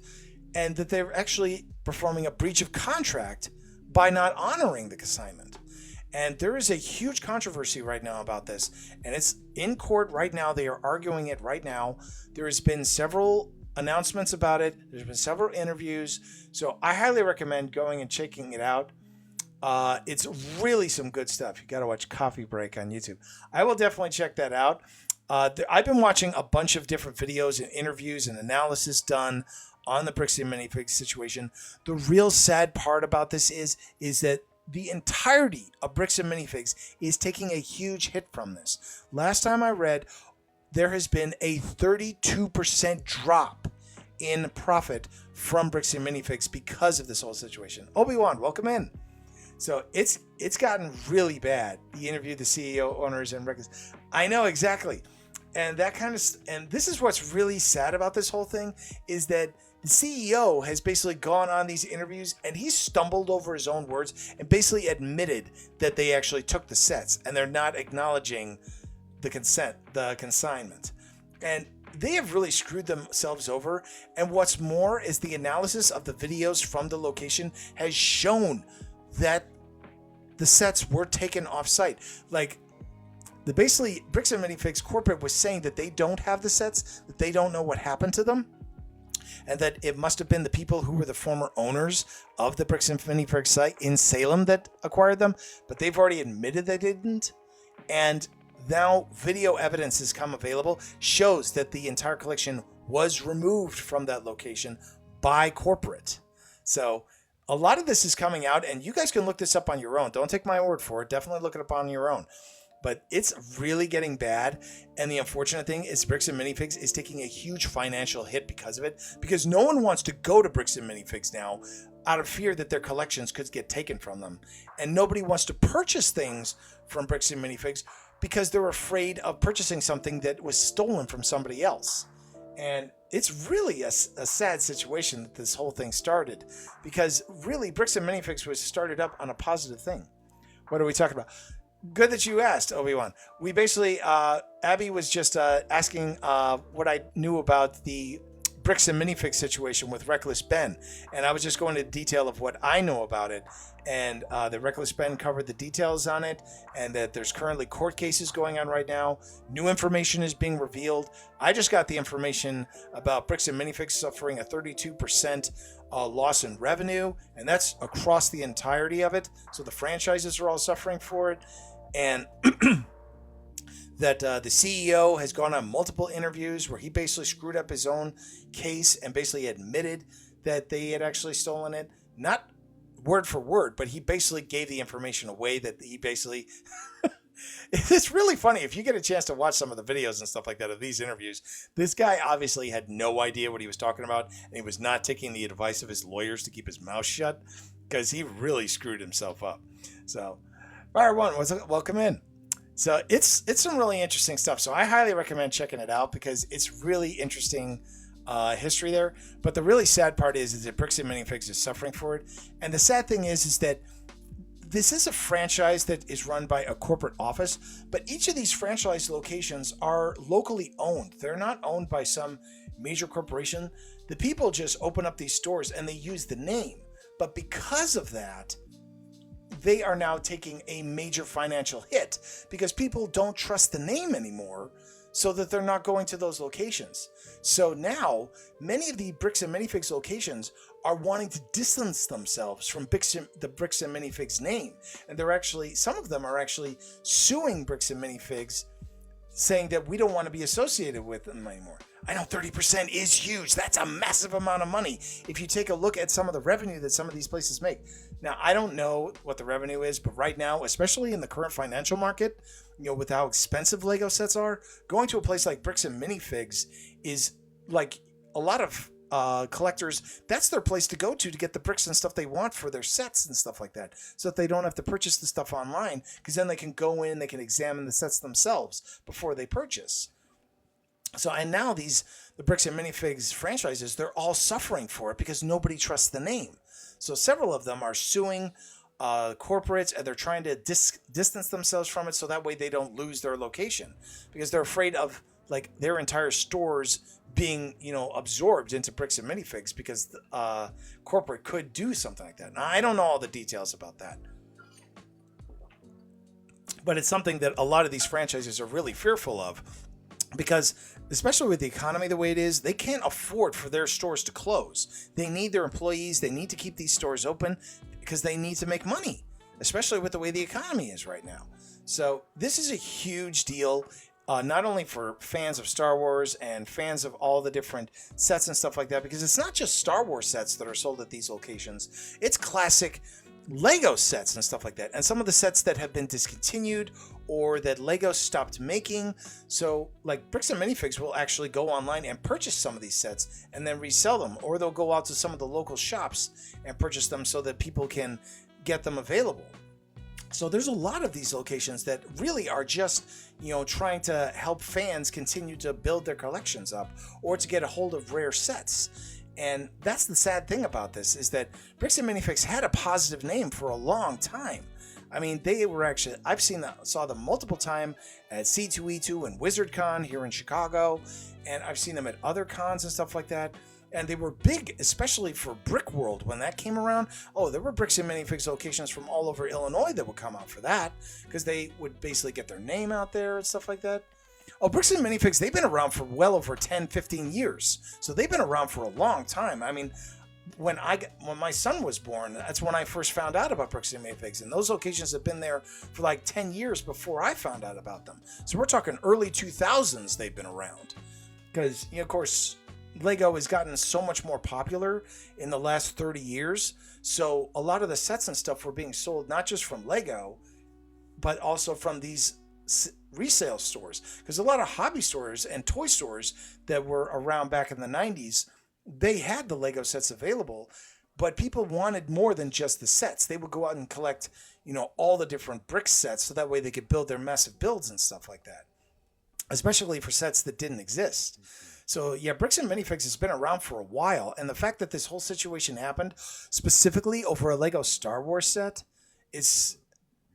and that they're actually performing a breach of contract by not honoring the consignment. And there is a huge controversy right now about this, and it's in court right now. They are arguing it right now. There has been several announcements about it. There's been several interviews, so I highly recommend going and checking it out. It's really some good stuff. You got to watch Coffee Break on YouTube. I will definitely check that out. I've been watching a bunch of different videos and interviews and analysis done on the Bricks and Minifigs situation. The real sad part about this is that the entirety of Bricks and Minifigs is taking a huge hit from this. Last time I read, there has been a 32% drop in profit from Bricks and Minifigs because of this whole situation. Obi-Wan, welcome in. So it's gotten really bad. He interviewed the CEO, owners, and records. I know exactly. And and this is what's really sad about this whole thing, is that the CEO has basically gone on these interviews and he stumbled over his own words and basically admitted that they actually took the sets and they're not acknowledging the consignment. And they have really screwed themselves over. And what's more is the analysis of the videos from the location has shown that the sets were taken off site. Like, basically Bricks and Minifigs corporate was saying that they don't have the sets, that they don't know what happened to them. and that it must have been the people who were the former owners of the Bricks and Minifigs site in Salem that acquired them, but they've already admitted they didn't. And now video evidence has come available, shows that the entire collection was removed from that location by corporate. So a lot of this is coming out, and you guys can look this up on your own. Don't take my word for it. Definitely look it up on your own. But it's really getting bad. And the unfortunate thing is Bricks and Minifigs is taking a huge financial hit because of it, because no one wants to go to Bricks and Minifigs now out of fear that their collections could get taken from them. And nobody wants to purchase things from Bricks and Minifigs because they're afraid of purchasing something that was stolen from somebody else. And it's really a sad situation that this whole thing started, because really Bricks and Minifigs was started up on a positive thing. What are we talking about? Good that you asked, Obi-Wan. We basically, Abby was just asking what I knew about the Bricks and Minifigs situation with Reckless Ben. And I was just going into detail of what I know about it. And the Reckless Ben covered the details on it, and that there's currently court cases going on right now. New information is being revealed. I just got the information about Bricks and Minifigs suffering a 32% loss in revenue, and that's across the entirety of it. So the franchises are all suffering for it. And that the CEO has gone on multiple interviews where he basically screwed up his own case and basically admitted that they had actually stolen it. Not word for word, but he basically gave the information away that he basically... It's really funny. If you get a chance to watch some of the videos and stuff like that of these interviews, this guy obviously had no idea what he was talking about, and he was not taking the advice of his lawyers to keep his mouth shut, because he really screwed himself up. So, Fire One, welcome in. So it's some really interesting stuff. So I highly recommend checking it out, because it's really interesting history there. But the really sad part is that Bricks and Minifigs is suffering for it. And the sad thing is that this is a franchise that is run by a corporate office, but each of these franchise locations are locally owned. They're not owned by some major corporation. The people just open up these stores and they use the name. But because of that, they are now taking a major financial hit, because people don't trust the name anymore, so that they're not going to those locations. So now many of the Bricks and Minifigs locations are wanting to distance themselves from the Bricks and Minifigs name. And some of them are actually suing Bricks and Minifigs, saying that we don't want to be associated with them anymore. I know 30% is huge. That's a massive amount of money. If you take a look at some of the revenue that some of these places make. Now, I don't know what the revenue is, but right now, especially in the current financial market, with how expensive Lego sets are, going to a place like Bricks and Minifigs is like a lot of collectors. That's their place to go to get the bricks and stuff they want for their sets and stuff like that, so that they don't have to purchase the stuff online, because then they can go in, they can examine the sets themselves before they purchase. So, and now the Bricks and Minifigs franchises, they're all suffering for it because nobody trusts the name. So several of them are suing corporates, and they're trying to distance themselves from it, so that way they don't lose their location, because they're afraid of like their entire stores being, absorbed into Bricks and Minifigs, because corporate could do something like that. Now, I don't know all the details about that, but it's something that a lot of these franchises are really fearful of, because especially with the economy the way it is, they can't afford for their stores to close. They need their employees. They need to keep these stores open because they need to make money, especially with the way the economy is right now. So this is a huge deal, not only for fans of Star Wars and fans of all the different sets and stuff like that, because it's not just Star Wars sets that are sold at these locations. It's classic Lego sets and stuff like that, and some of the sets that have been discontinued or that Lego stopped making. So like Bricks and Minifigs will actually go online and purchase some of these sets and then resell them, or they'll go out to some of the local shops and purchase them so that people can get them available. So there's a lot of these locations that really are just, trying to help fans continue to build their collections up, or to get a hold of rare sets. And that's the sad thing about this, is that Bricks and Minifigs had a positive name for a long time. I mean, they were actually, saw them multiple times at C2E2 and WizardCon here in Chicago, and I've seen them at other cons and stuff like that. And they were big, especially for Brick World when that came around. Oh, there were Bricks and Minifigs locations from all over Illinois that would come out for that, because they would basically get their name out there and stuff like that. Oh, Bricks and Minifigs, they've been around for well over 10, 15 years. So they've been around for a long time. I mean, when my son was born, that's when I first found out about Bricks and Minifigs. And those locations have been there for like 10 years before I found out about them. So we're talking early 2000s they've been around. Because, of course, Lego has gotten so much more popular in the last 30 years. So a lot of the sets and stuff were being sold not just from Lego, but also from these resale stores. Because a lot of hobby stores and toy stores that were around back in the 90s, they had the Lego sets available, but people wanted more than just the sets. They would go out and collect, all the different brick sets so that way they could build their massive builds and stuff like that, especially for sets that didn't exist. So yeah, Bricks and Minifigs has been around for a while, and the fact that this whole situation happened specifically over a Lego Star Wars set is...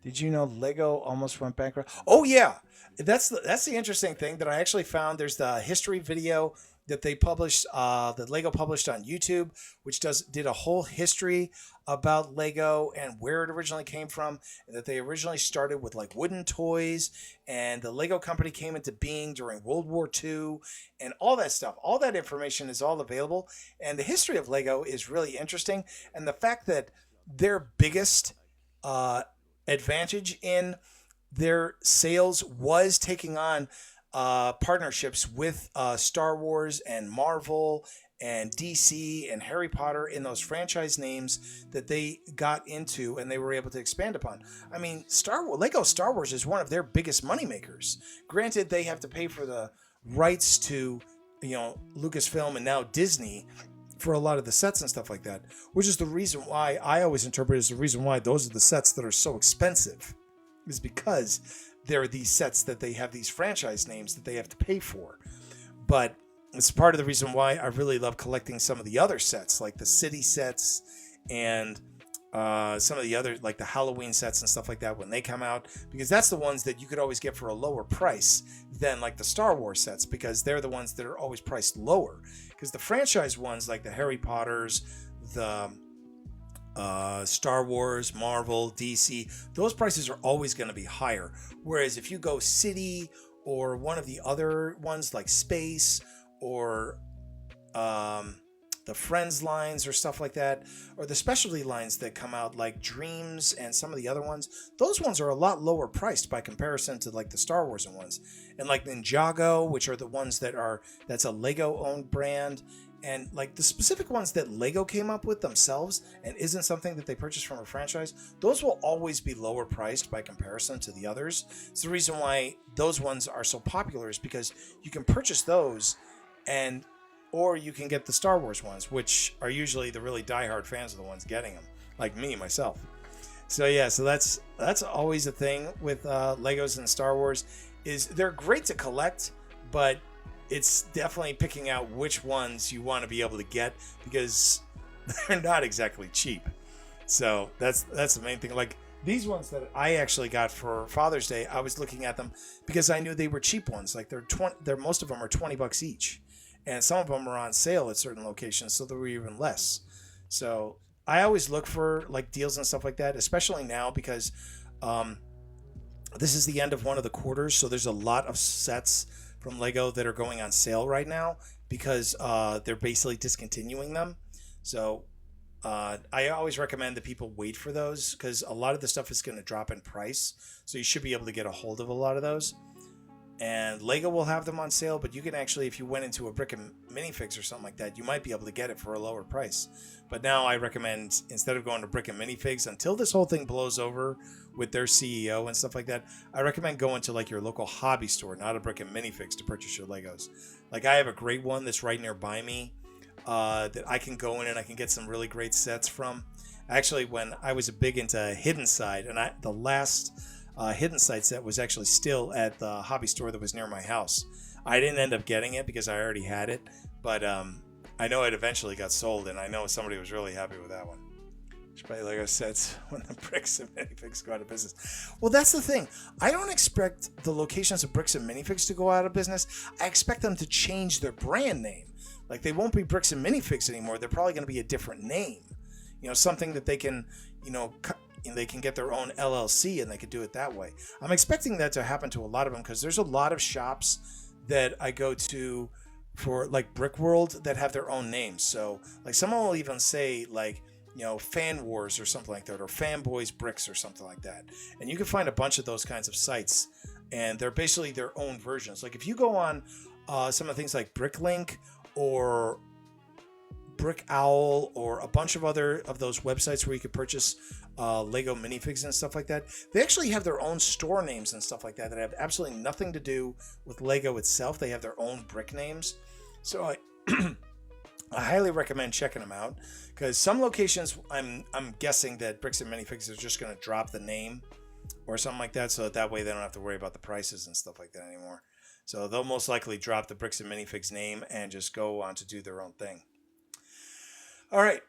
Did you know Lego almost went bankrupt? Oh yeah, that's the interesting thing that I actually found. There's the history video that they published, that Lego published on YouTube, which did a whole history about Lego and where it originally came from, and that they originally started with like wooden toys, and the Lego company came into being during World War II, and all that stuff. All that information is all available, and the history of Lego is really interesting, and the fact that their biggest advantage in their sales was taking on partnerships with Star Wars and Marvel and DC and Harry Potter in those franchise names that they got into and they were able to expand upon. I mean, Lego Star Wars is one of their biggest moneymakers. Granted, they have to pay for the rights to, Lucasfilm and now Disney for a lot of the sets and stuff like that, which is the reason why I always interpret as the reason why those are the sets that are so expensive, is because there are these sets that they have these franchise names that they have to pay for. But it's part of the reason why I really love collecting some of the other sets, like the city sets and some of the other, like the Halloween sets and stuff like that when they come out, because that's the ones that you could always get for a lower price than like the Star Wars sets, because they're the ones that are always priced lower. Because the franchise ones, like the Harry Potters, the Star Wars, Marvel, DC, those prices are always going to be higher. Whereas if you go city or one of the other ones like space or the Friends lines or stuff like that, or the specialty lines that come out like Dreams and some of the other ones, those ones are a lot lower priced by comparison to like the Star Wars ones. And like Ninjago, which are the ones that's a Lego owned brand, and like the specific ones that Lego came up with themselves and isn't something that they purchased from a franchise, those will always be lower priced by comparison to the others. It's the reason why those ones are so popular, is because you can purchase those or you can get the Star Wars ones, which are usually the really diehard fans of the ones getting them, like me, myself. So yeah, so that's always a thing with Legos and Star Wars, is they're great to collect, but it's definitely picking out which ones you want to be able to get, because they're not exactly cheap. So that's the main thing. Like these ones that I actually got for Father's Day, I was looking at them because I knew they were cheap ones. Like they're most of them are $20 each. And some of them are on sale at certain locations, so they were even less. So I always look for like deals and stuff like that, especially now because this is the end of one of the quarters. So there's a lot of sets from Lego that are going on sale right now because they're basically discontinuing them. So I always recommend that people wait for those, because a lot of the stuff is going to drop in price. So you should be able to get a hold of a lot of those. And Lego will have them on sale, but you can actually, if you went into a Brick and Minifigs or something like that, you might be able to get it for a lower price. But now I recommend, instead of going to Brick and Minifigs, until this whole thing blows over with their CEO and stuff like that, I recommend going to like your local hobby store, not a Brick and Minifigs, to purchase your Legos. Like I have a great one that's right nearby me that I can go in and I can get some really great sets from. Actually, when I was big into Hidden Side, and the last Hidden Side set was actually still at the hobby store that was near my house. I didn't end up getting it because I already had it, but I know it eventually got sold, and I know somebody was really happy with that one. Should buy Lego sets when the Bricks and Minifigs go out of business. Well, that's the thing. I don't expect the locations of Bricks and Minifigs to go out of business. I expect them to change their brand name. Like they won't be Bricks and Minifigs anymore. They're probably going to be a different name. Something that they can, they can get their own LLC and they could do it that way. I'm expecting that to happen to a lot of them because there's a lot of shops that I go to for like Brick World that have their own names. So like someone will even say like, Fan Wars or something like that, or Fanboys Bricks or something like that. And you can find a bunch of those kinds of sites, and they're basically their own versions. Like if you go on some of the things like Bricklink or Brick Owl or a bunch of other of those websites where you could purchase Lego minifigs and stuff like that, they actually have their own store names and stuff like that that have absolutely nothing to do with Lego itself. They have their own brick names. So I highly recommend checking them out, because some locations I'm guessing that Bricks and Minifigs is just going to drop the name or something like that, so that way they don't have to worry about the prices and stuff like that anymore. So they'll most likely drop the Bricks and Minifigs name and just go on to do their own thing. All right.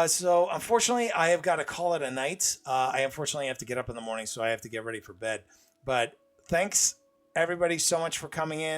So unfortunately, I have got to call it a night. I unfortunately have to get up in the morning, so I have to get ready for bed. But thanks everybody so much for coming in.